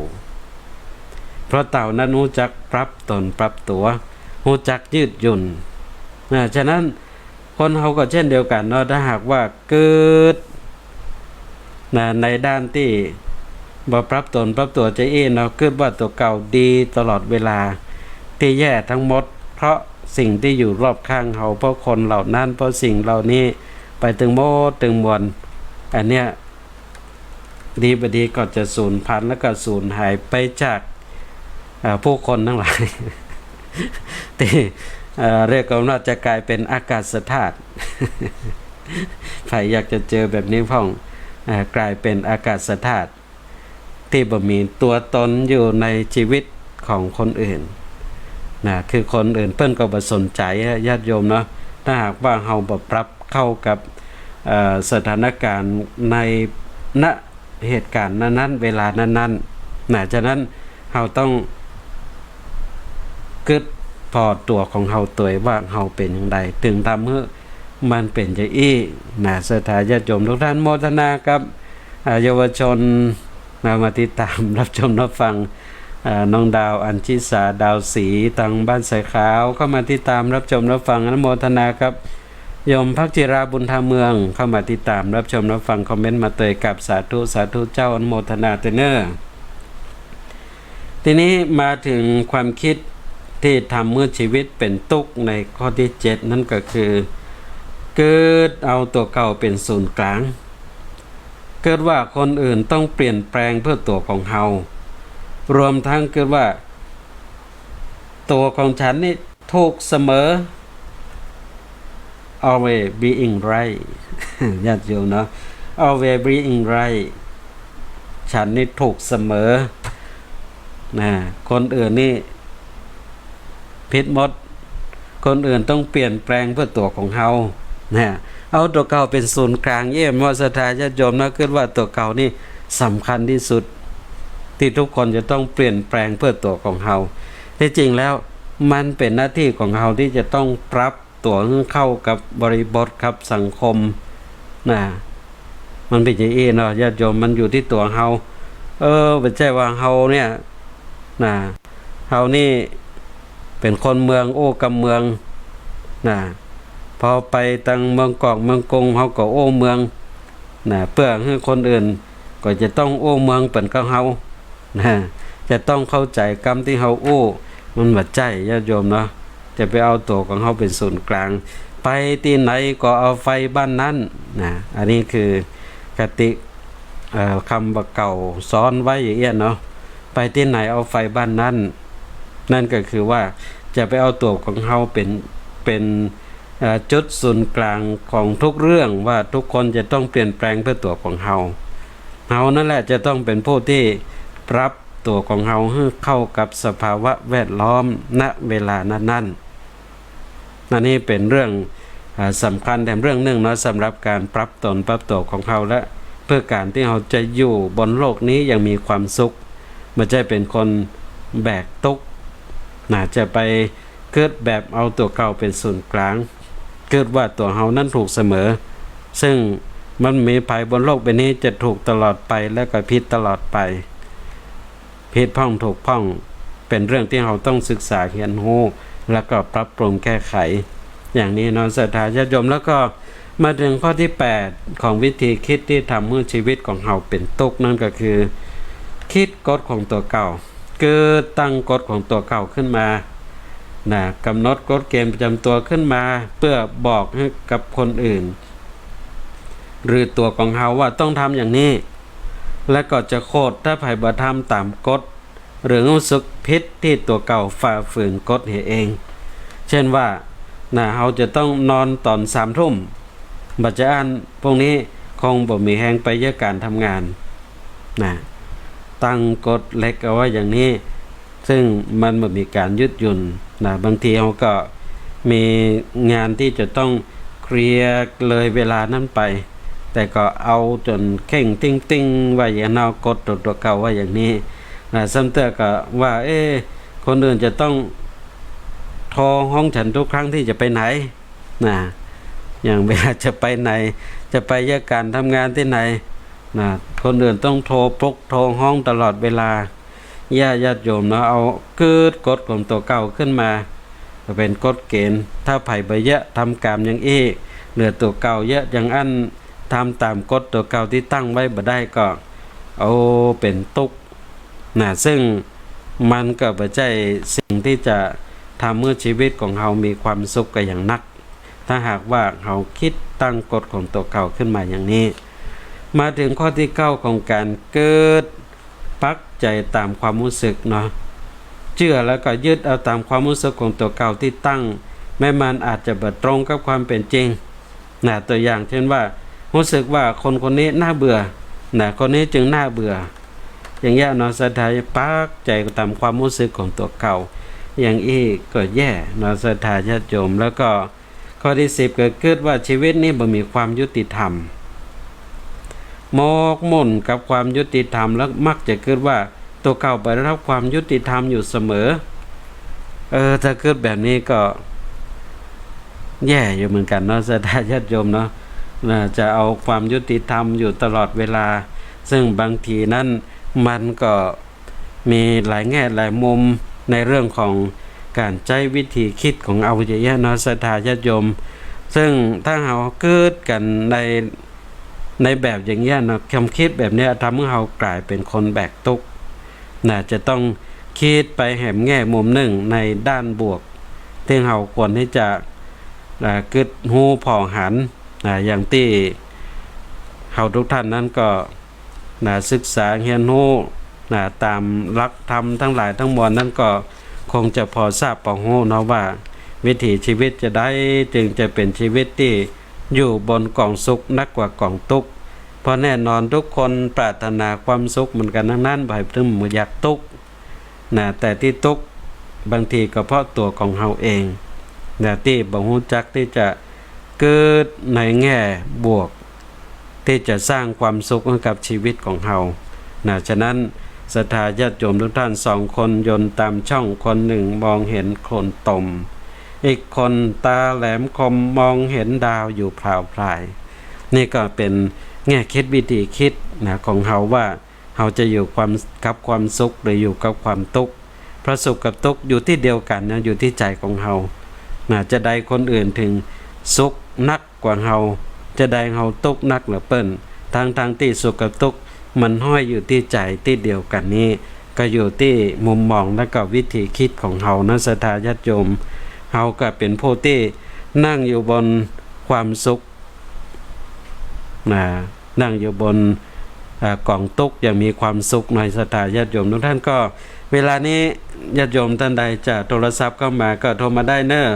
เพราะเต่านั้นรู้จักปรับตนปรับตัวรู้จักยืดหยุ่นฉะนั้นคนเฮาก็เช่นเดียวกันเนาะถ้าหากว่าเกิดในด้านที่บ่ปรับตนปรับตัวใจเนาะเกิดว่าตัวเก่าดีตลอดเวลาที่แย่ทั้งหมดเพราะสิ่งที่อยู่รอบข้างเฮาเพราะคนเหล่านั้นเพราะสิ่งเหล่านี้ไปถึงหมดถึงมวลอันเนี้ยดีบดีก็จะสูญพันธุ์แล้วก็สูญหายไปจากผู้คนทั้งหลาย ที่เรียกว่าจะกลายเป็นอากาศธาตุ ใครอยากจะเจอแบบนี้พ่องกลายเป็นอากาศธาตุที่บ่มีตัวตนอยู่ในชีวิตของคนอื่นคือคนอื่นเพิ่นก็บ่สนใจญาติโยมเนาะถ้าหากว่าเฮาบ่ปรับเข้ากับสถานการณ์ในณเหตุการณ์นั้นๆเวลานั้นๆฉะนั้นเฮาต้องกึดพอตัวของเฮาตัวว่าเฮาเป็นอย่างไรถึงทำให้มันเป็นอย่างอี้ศรัทธาญาติโยมทุกท่านโมทนากับเยาวชนมาติดตามรับชมรับฟังน้องดาวอัญชิสาดาวศรีทางบ้านสายขาวเข้ามาติดตามรับชมรับฟังอนุโมทนาครับโยมภักจิราบุญธรรมเมืองเข้ามาติดตามรับชมรับฟังคอมเมนต์มาเตยกับสาธุเจ้าอนุโมทนาเตเนอร์ทีนี้มาถึงความคิดที่ทำเมื่อชีวิตเป็นทุกข์ในข้อที่7นั่นก็คือเกิดเอาตัวเก่าเป็นศูนย์กลางเกิดว่าคนอื่นต้องเปลี่ยนแปลงเพื่อตัวของเฮารวมทั้งเกิดว่าตัวของฉันนี่ถูกเสมอ always being right ญาติโยมเนาะ always being right ฉันนี่ถูกเสมอคนอื่นนี่ผิดหมดคนอื่นต้องเปลี่ยนแปลงเพื่อตัวของเฮาเอาตัวเก่าเป็นศูนย์กลางเยี่ยมว่าศรัทธาญาติโยมนะคิดว่าตัวเก่านี่สำคัญที่สุดที่ทุกคนจะต้องเปลี่ยนแปลงเพื่อตัวของเฮาที่จริงแล้วมันเป็นหน้าที่ของเฮาที่จะต้องปรับตัวเข้ากับบริบทครับสังคมมันเป็นอย่างนี้เนาะญาติโยมมันอยู่ที่ตัวเฮาไม่ใช่ว่าเฮาเนี่ยเฮานี่เป็นคนเมืองโอ้กำเมือง พอไปตังเมืองกอกเมืองกงเขาก็โอ้เมืองนะเพื่อให้คนอื่นก็จะต้องโอ้เมืองเปิ่นกับเฮานะจะต้องเข้าใจกรรมที่เฮาโอ้มันบ่ใจญาติโยมเนาะจะไปเอาตัวของเฮาเป็นศูนย์กลางไปที่ไหนก็เอาไฟบ้านนั้นนะอันนี้คือกติคำว่าเก่าซ้อนไว้อย่างเงี้ยเนาะไปที่ไหนเอาไฟบ้านนั้นนั่นก็คือว่าจะไปเอาตัวของเฮาเป็นจุดศูนย์กลางของทุกเรื่องว่าทุกคนจะต้องเปลี่ยนแปลงเพื่อตัวของเฮานั่นแหละจะต้องเป็นผู้ที่ปรับตัวของเฮาให้เข้ากับสภาวะแวดล้อมณเวลานั้นนั่นนี่เป็นเรื่องสำคัญแต่เรื่องหนึ่งเนาะสำหรับการปรับตนปรับตัวของเฮาและเพื่อการที่เราจะอยู่บนโลกนี้อย่างมีความสุขไม่ใช่เป็นคนแบกตุกจะไปเกิดแบบเอาตัวเก่าเป็นศูนย์กลางเกิดว่าตัวเฮานั้นถูกเสมอซึ่งมันมีภัยบนโลกใบนี้จะถูกตลอดไปและก็ผิดตลอดไปผิดพ้องถูกพ้องเป็นเรื่องที่เราต้องศึกษาเรียนรู้แล้วก็ปรับปรุงแก้ไขอย่างนี้เนาะศรัทธาญาติโยมแล้วก็มาถึงข้อที่8ของวิธีคิดที่ทำให้ชีวิตของเราเป็นทุกข์นั่นก็คือคิดกฎของตัวเก่าเกิดตั้งกฎของตัวเก่าขึ้นมากำหนดกฎเกณฑ์ประจำตัวขึ้นมาเพื่อบอกให้กับคนอื่นหรือตัวของเราว่าต้องทำอย่างนี้และก็จะโคตรถ้าไผบ่ทำตามกฎหรือรู้สึกผิดที่ตัวเก่าฝ่าฝืนกฎเองเช่นว่าเราจะต้องนอนตอน3 ทุ่มบัดจะอ่านพวกนี้คงบ่มีแฮงไปเยอะการทำงานตั้งกฎเล็กเอาไว้อย่างนี้ซึ่งมันบ่มีการยืดหยุ่นบางทีเราก็มีงานที่จะต้องเคลียร์เลยเวลานั้นไปแต่ก็เอาจนเข่งติ้งๆว่าอย่างนอกฎตัวเก่าว่าอย่างนี้ซ้ำเตือก็ว่าคนอื่นจะต้องโทรห้องฉันทุกครั้งที่จะไปไหนอย่างเวลาจะไปไหนจะไปแยกการทำงานที่ไหนคนอื่นต้องโทรปลุกโทรห้องตลอดเวลาญาติโยมเอาเกิดกฎของตัวเก่าขึ้นมาเป็นกฎเกณฑ์ถ้าไผบ่เยอะทำกรรมอย่างเหลือตัวเก่าเยอะอย่างอันทำตามกฎตัวเก่าที่ตั้งไว้บ่ได้ก็เอาเป็นทุกข์ซึ่งมันก็บ่ใช่สิ่งที่จะทำเมื่อชีวิตของเรามีความสุขกันอย่างนักถ้าหากว่าเราคิดตั้งกฎของตัวเก่าขึ้นมาอย่างนี้มาถึงข้อที่9ของการเกิดปักใจตามความรู้สึกเนาะเชื่อแล้วก็ยึดเอาตามความรู้สึกของตัวเก่าที่ตั้งแม้มันอาจจะบ่ตรงกับความเป็นจริงตัวอย่างเช่นว่ารู้สึกว่าคนนี้น่าเบื่อคนนี้จึงน่าเบื่ออย่างเงี้ยเนาะศรัทธาปักใจตามความรู้สึกของตัวเก่าอย่างก็แย่เนาะศรัทธาญาติโยมแล้วก็ข้อที่10เกิดว่าชีวิตนี้บ่มีความยุติธรรมหมกมุ่นกับความยุติธรรมแล้วมักจะเกิดว่าตัวเก่าไปรับความยุติธรรมอยู่เสมอถ้าเกิดแบบนี้ก็แย่อยู่เหมือนกันเนาะศรัทธาญาติโยมเนาะจะเอาความยุติธรรมอยู่ตลอดเวลาซึ่งบางทีนั้นมันก็มีหลายแง่หลายมุมในเรื่องของการใช้วิธีคิดของเอาเยอะๆเนาะศรัทธาญาติโยมซึ่งถ้าเราเกิดกันในแบบอย่างเงี้ยเนาะความคิดแบบนี้ทำให้เรากลายเป็นคนแบกทุกข์จะต้องคิดไปแหมแง่มุมหนึ่งในด้านบวกที่เราควรที่จะเกิดหูผ่องหันอย่างที่เราทุกท่านนั้นก็ศึกษาเรียนรู้ตามหลักธรรมทั้งหลายทั้งมวลนั้นก็คงจะพอทราบพอรู้เนาะว่าวิถีชีวิตจะได้จึงจะเป็นชีวิตที่อยู่บนกองสุขนักกว่ากองทุกข์เพราะแน่นอนทุกคนปรารถนาความสุขเหมือนกันทั้งนั้นบ่ถึงอยากทุกข์แต่ที่ทุกข์บางทีก็เพราะตัวของเราเองที่บ่รู้จักที่จะเกิดในแง่บวกที่จะสร้างความสุขให้กับชีวิตของเราฉะนั้นศรัทธาญาติโยมทุกท่าน2 คนยนต์ตามช่องคนหนึ่งมองเห็นโคลนตมอีกคนตาแหลมคมมองเห็นดาวอยู่พราวพรายนี่ก็เป็นแง่คิดวิธีคิดของเราว่าเราจะอยู่กับความสุขหรืออยู่กับความทุกข์พระสุขกับทุกข์อยู่ที่เดียวกันอยู่ที่ใจของเราจะได้คนอื่นถึง สุขนักกว่าเฮาจะได้เฮาตุกนักหรือเปิ้นทางที่สุขกับทุกข์มันห้อยอยู่ที่ใจที่เดียวกันนี้ก็อยู่ที่มุมมองและก็วิธีคิดของเฮานะศรัทธาญาติโยมเฮาก็เป็นผู้ที่นั่งอยู่บนความสุขนั่งอยู่บนกล่องตุกอย่างมีความสุขในศรัทธาญาติโยมทุกท่านก็เวลานี้ญาติโยมท่านใดจะโทรศัพท์เข้ามาก็โทรมาได้เนอะ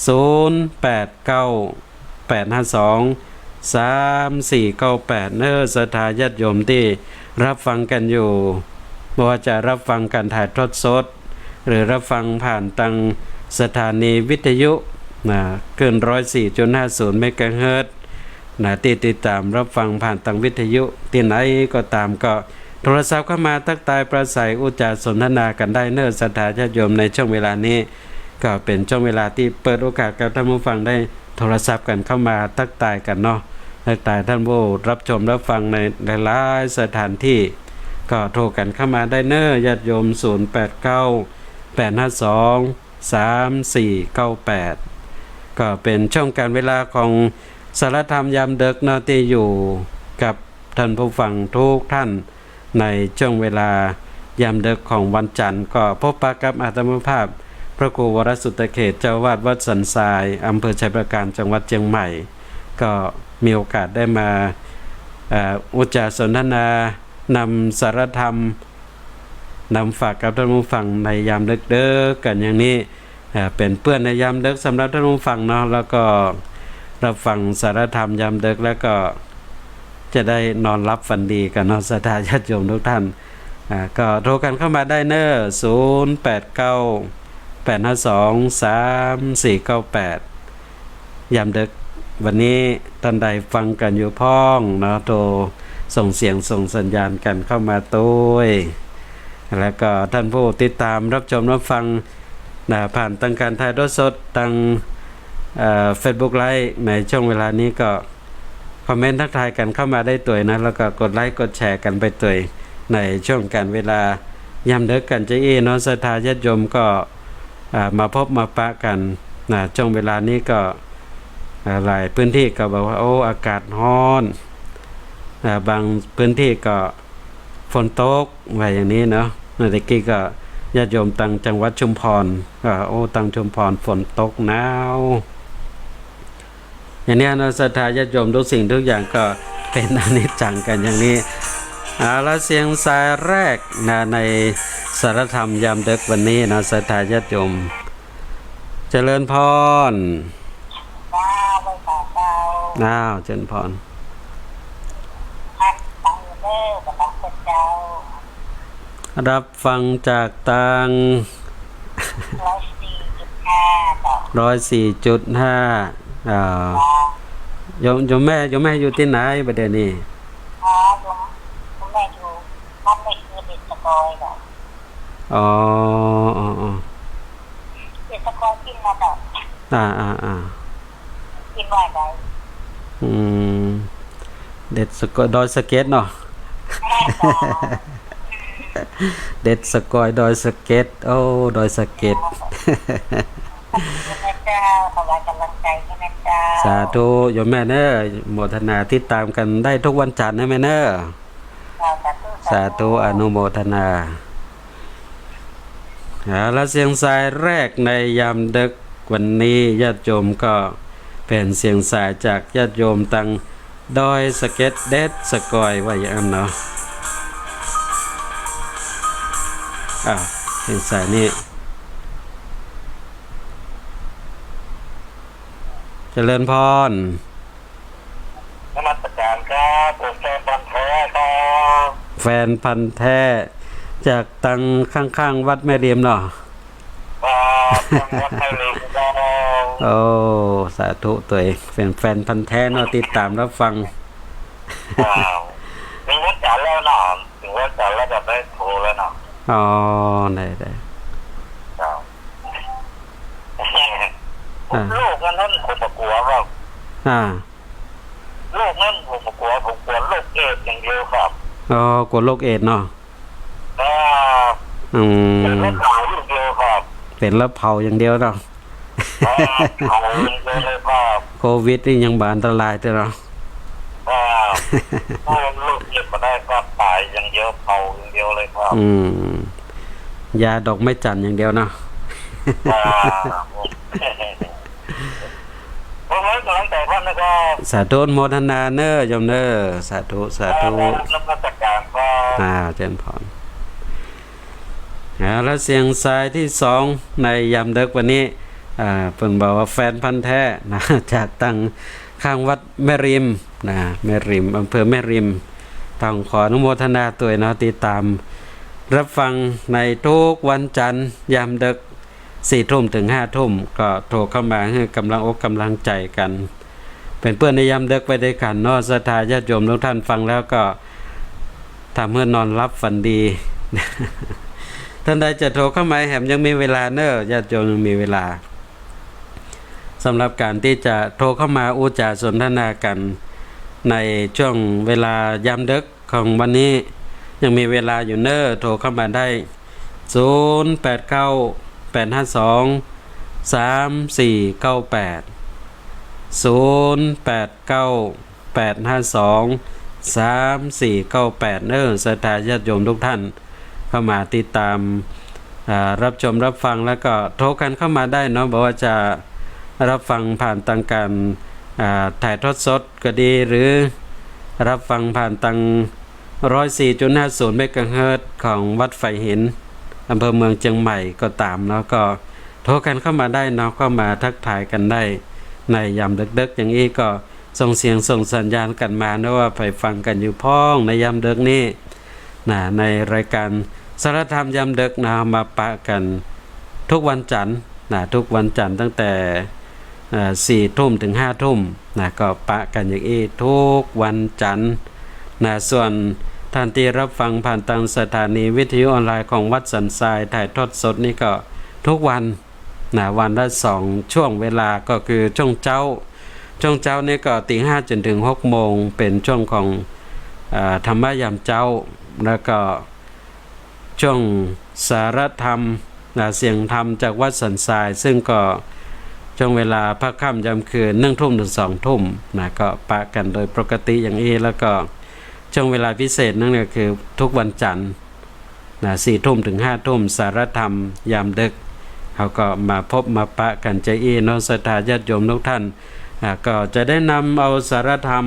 0898523498เนอะศรัทธาญาติโยมที่รับฟังกันอยู่ไม่ว่าจะรับฟังการถ่ายทอดสดหรือรับฟังผ่านทางสถานีวิทยุเกิน 104.50 เมกะเฮิรตซ์ติดตามรับฟังผ่านทางวิทยุที่ไหนก็ตามก็โทรศัพท์เข้ามาทักทายประสัยอุจจาสนทนากันได้เนอะศรัทธาญาติโยมในช่วงเวลานี้ก็เป็นช่วงเวลาที่เปิดโอกาสกับท่านผู้ฟังได้โทรศัพท์กันเข้ามาทักทายกันเนาะทักทายท่านผู้รับชมรับฟังในหลายสถานที่ก็โทรกันเข้ามาได้เนอะญาติโยม0898523498ก็เป็นช่วงการเวลาของสารธรรมยามดึกเนาะที่อยู่กับท่านผู้ฟังทุกท่านในช่วงเวลายามดึกของวันจันทร์ก็พบปะกับอาตมาภาพพระครูวรสุตเขตเจ้าวาดวัดสันทรายอำเภอชัยประการจังหวัดเชียงใหม่ก็มีโอกาสได้มาอุจจาสนทนานำสารธรรมนำฝากกับท่านผู้ฟังในยามดึกกันอย่างนี้เป็นเพื่อนในยามดึกสำหรับท่านผู้ฟังเนาะแล้วก็รับฟังสารธรรมยามดึกแล้วก็จะได้นอนรับฝันดีกันเนาะศรัทธาญาติโยมทุกท่านก็โทรกันเข้ามาได้เนอะ0898523498ยามดึกวันนี้ท่านใดฟังกันอยู่พ้องเนาะโทรส่งเสียงส่งสัญญาณกันเข้ามาด้วยแล้วก็ท่านผู้ติดตามรับชมรับฟังผ่านทางการถ่ายทอดสดทางFacebook Live ในช่วงเวลานี้ก็คอมเมนต์ทักทายกันเข้ามาได้ตัวนะแล้วก็กดไลค์กดแชร์กันไปตัวในช่วงการเวลายามดึกกันจะเนาะศรัทธาญาติโยมก็มาพบมาปะกันช่วงเวลานี้ก็หลายพื้นที่ก็บอกว่าโอ้อากาศร้อนบางพื้นที่ก็ฝนตกไว้อย่างนี้เนาะเมื่อกี้ก็ญาติโยมตังจังหวัดชุมพรโอ้ตังชุมพรฝนตกหนาวอย่างนี้นะศรัทธาญาติโยมทุกสิ่งทุกอย่างก็เป็นอนิจจังกันอย่างนี้และเสียงสายแรกในสารธรรมยามดึกวันนี้นะศรัทธาญาติโยมเจริญพรเจริญพรรับฟังจากตัง104.5โยมแม่อยู่ที่ไหนประเดี๋ยวนี้โยมแม่อยู่บ้านไม่คือเด็กสกอยแบบเด็กสกอยกินมาแบบกินว่าไงเด็ดสกอยดอยสเก็ตเนาะเด็ดสกอยดอยสเก็ตโอ้ดอยสเก็ตสาธุโยมแม่เนอะโมทนาที่ตามกันได้ทุกวันจันทร์นะแม่เนอะสาธุอนุโมทนาและเสียงสายแรกในยามดึกวันนี้ญาติโยมก็เป็นเสียงสายจากญาติโยมตังดอยสเก็ตเด็ดสกอยว่าอย่างนั้นเนาะเสียงสายนี้เจริญพรนมัสการครับผมแฟนพันธุ์แท้ครับแฟนพันธุ์แท้จากตังข้างๆวัดแม่เรียมเนาะวัดแม่เรียมโอ้สาธุตัวเองเป็นแฟนพันธุ์แท้เนาะติดตามรับฟังถึงวัดจันทร์แล้วเนาะถึงวัดจันทร์แล้วจะได้โทรแล้วเนาะได้ลูกนั้นผมกลัวครับลูกนั้นผมกลัวโรคเอดส์อย่างเดียวครับกลัวโรคเอดส์เนาะเป็นโรคเผาอย่างเดียวครับเป็นโรคเผาอย่างเดียวเนาะ เอาเงินเลยครับ โควิดนี่ยังบานอันตรายแต่เนาะ ถ้าลูกเจ็บมาได้ก็ตายอย่างเดียวเผาอย่างเดียวเลยครับ ยาดอกไม้จันทร์อย่างเดียวเนาะ ผมให้กำลังใจท่านนะครับ สาธุอนุโมทนาเนอโยมเนอสาธุสาธุ รับราชการครับ เจริญพรแล้วเสียงสายที่สองในยามดึกวันนี้เพิ่นบอกว่าแฟนพันธ์แท้นะ จากตั้งข้างวัดแม่ริมนะแม่ริมอำเภอแม่ริมต้องขออนุโมทนาตัวเนาะติดตามรับฟังในทุกวันจันทร์ยามดึก4 ทุ่มถึง5 ทุ่มก็โทรเข้ามาให้กำลังอกกำลังใจกัน เป็นเพื่อนในยามดึกไปด้วยกันเนาะศรัทธาญาติโยมทุกท่านฟังแล้วก็ทำเพื่อนอนรับฝันดี ท่านใดจะโทรเข้ามาแหมยังมีเวลาเนอะญาติโยมยังมีเวลาสำหรับการที่จะโทรเข้ามาอุจาสนทนากันในช่วงเวลายามดึกของวันนี้ยังมีเวลาอยู่เนอะโทรเข้ามาได้0898523498 เนอะศรัทธาญาติโยมทุกท่านเข้ามาติดตามรับชมรับฟังแล้วก็โทรกันเข้ามาได้เนาะบอกว่าจะรับฟังผ่านทางการถ่ายทอดสดก็ดีหรือรับฟังผ่านทาง 104.50 เมกะเฮิรตซ์ของวัดไฟหินอำเภอเมืองเชียงใหม่ก็ตามเนาะก็โทรกันเข้ามาได้เนาะเข้ามาทักทายกันได้ในยามดึกๆอย่างนี้ก็ส่งเสียงส่งสัญญาณกันมานะว่าไปฟังกันอยู่พ้องในยามดึกนี้นะในรายการสารธรรมยามดึกนะมาปะกันทุกวันจันทร์นะทุกวันจันทร์ตั้งแต่4 ทุ่มถึง5 ทุ่มนะก็ปะกันอย่างนี้ทุกวันจันทร์นะส่วนท่านที่รับฟังผ่านทางสถานีวิทยุออนไลน์ของวัดสันทรายถ่ายทอดสดนี่ก็ทุกวันนะวันละ2 ช่วงเวลาก็คือช่วงเช้านี่ก็ตี 5จนถึง 6 โมงเป็นช่วงของธรรมะยามเจ้าแล้วก็ช่วงสารธรรมเสียงธรรมจากวัดสันทรายซึ่งก็ช่วงเวลาภาคค่ำยามคืน1 ทุ่มถึง 2 ทุ่มนะก็ปะกันโดยปกติอย่างนี้แล้วก็ช่วงเวลาพิเศษนั่นก็คือทุกวันจันทร์นะ4 ทุ่มถึง 5 ทุ่มสารธรรมยามดึกเขาก็มาพบมาปะกันใจอีน้องศรัทธาญาติโยมทุกท่านก็จะได้นำเอาสารธรรม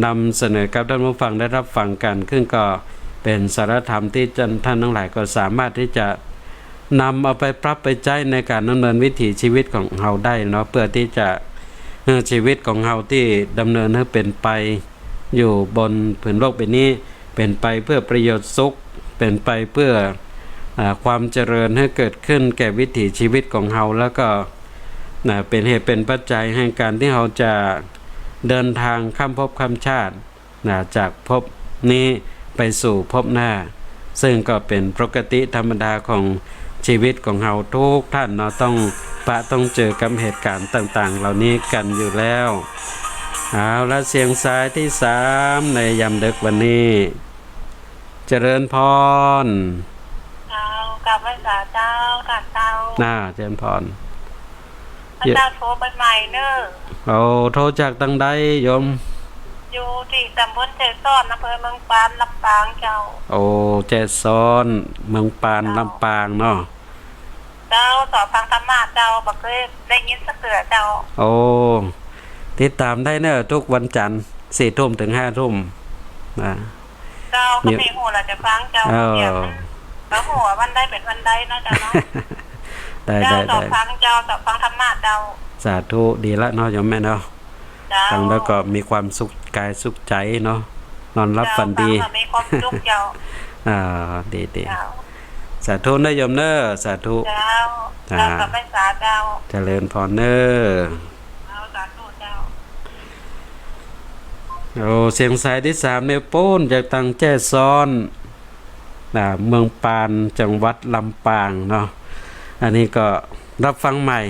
นำเสนอกับท่านผู้ฟังได้รับฟังกันซึ่งก็เป็นสารธรรมที่ท่านทั้งหลายก็สามารถที่จะนำเอาไปปรับไปใช้ในการดำเนินวิถีชีวิตของเราได้เนาะเพื่อที่จะชีวิตของเราที่ดำเนินให้เป็นไปอยู่บนผืนโลกใบนี้เป็นไปเพื่อประโยชน์สุขเป็นไปเพื่อความเจริญให้เกิดขึ้นแก่วิถีชีวิตของเราแล้วก็เป็นเหตุเป็นปัจจัยให้การที่เราจะเดินทางข้ามภพข้ามชาติจากภพนี้ไปสู่ภพหน้าซึ่งก็เป็นปกติธรรมดาของชีวิตของเราทุกท่านเนาะต้องเจอกับเหตุการณ์ต่างๆเหล่านี้กันอยู่แล้วเอาละเสียงสายที่3ในยามดึกวันนี้เจริญพรกับพระสาเจ้ากับเจ้าเจริญพรพระเจ้าโทรไปใหม่เนอะโทรจากตังใดโยมอยู่ที่ตำบลเจซ้อนอำเภอเมืองปานลำปางเจ้าเจซ้อนเมืองปานลำปางเนาะเจ้าสอบฟังธรรมะเจ้าบ่เคยได้ยินสักเตือเจ้าติดตามได้เนอะทุกวันจันทร์4 ทุ่มถึง 5 ทุ่มเจ้าก็มีหัวเราจะฟังเจ้าแล้วหัววันได้เป็นวันได้เนาะเจ้าเนาะเจ้าสอบฟังธรรมะเจ้าสาธุดีละเนาะโยมแม่เนาะฟังแล้วก็มีความสุขกายสุขใจเนาะนอนรับฝันดีมีความสุขเจ้าดีสาธุนะโยมเนอะสาธุเจ้ากับไม่สาเจ้าเจริญพรเนอะสาธุเจ้าเสียงสายที่3เนี่ยปูนจากตังแจ้ซ้อนเมืองปานจังหวัดลำปางเนาะอันนี้ก็รับฟังใหม่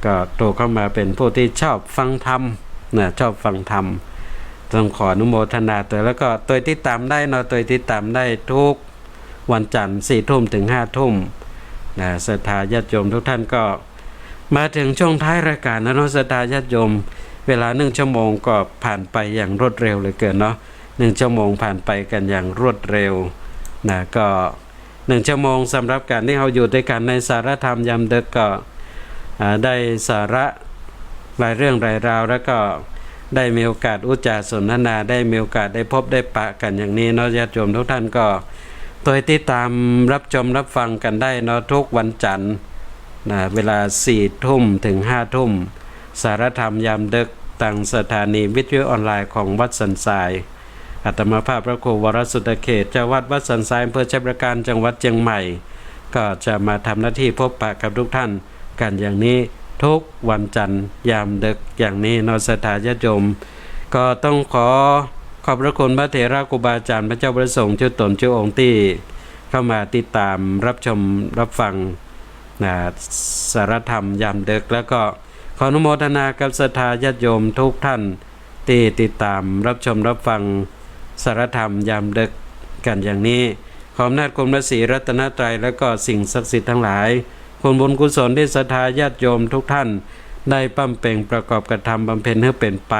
ก็โตเข้ามาเป็นผู้ที่ชอบฟังธรรมชอบฟังธรรมต้องขออนุโมทนาตัวแล้วก็ตัวที่ตามได้เนาะตัวที่ตามได้ทุกวันจันทร์4 ทุ่มถึง 5 ทุ่ม ศรัทธาญาติโยมทุกท่านก็มาถึงช่วงท้ายรายการแล้วเนาะศรัทธาญาติโยมเวลา1 ชั่วโมงก็ผ่านไปอย่างรวดเร็วเหลยเกินเนาะ1 ชั่วโมงผ่านไปกันอย่างรวดเร็วก็1 ชั่วโมงสำหรับการที่เราอยู่ด้วยกันในสารธรรมยามดึกก็ได้สาระหลายเรื่องหลายราวแล้วก็ได้มีโอกาสอุจจาสนทนาได้มีโอกาสได้พบได้ปะกันอย่างนี้เนาะญาติโยมทุกท่านก็ตัวติดตามรับชมรับฟังกันได้เนาะทุกวันจันทร์เวลา 4 ทุ่มถึง 5 ทุ่มสารธรรมยามดึกทางสถานีวิทยุออนไลน์ของวัดสันทรายอาตมาภาพพระครูวรสุตเขตเจ้าวัดวัดสันทรายอำเภอชัยประการจังหวัดเชียงใหม่ก็จะมาทำหน้าที่พบปะกับทุกท่านกันอย่างนี้ทุกวันจันทร์ยามดึกอย่างนี้เนาะศรัทธาญาติโยมก็ต้องขอบพระคุณพระเถระครูบาอาจารย์พระเจ้าประสงค์เจ้าตนเจ้าองค์ที่เข้ามาติดตามรับชมรับฟังสารธรรมยามดึกแล้วก็ขออนุโมทนากับศรัทธาญาติโยมทุกท่านที่ติดตามรับชมรับฟังสารธรรมยามดึกกันอย่างนี้ขออำนาจคุณพระศรีรัตนตรัยและก็สิ่งศักดิ์สิทธิ์ทั้งหลายคุณบุญกุศลที่ศรัทธาญาติโยมทุกท่านได้ปั้มเป่งประกอบกระทำบำเพ็ญให้เป็นไป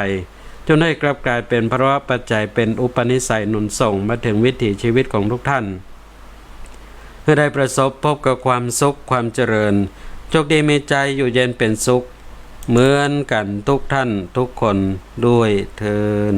จนให้กลับกลายเป็นภาวะปัจจัยเป็นอุปนิสัยหนุนส่งมาถึงวิถีชีวิตของทุกท่านเพื่อได้ประสบพบกับความสุขความเจริญโชคดีมีใจอยู่เย็นเป็นสุขเหมือนกันทุกท่านทุกคนด้วยเทอญ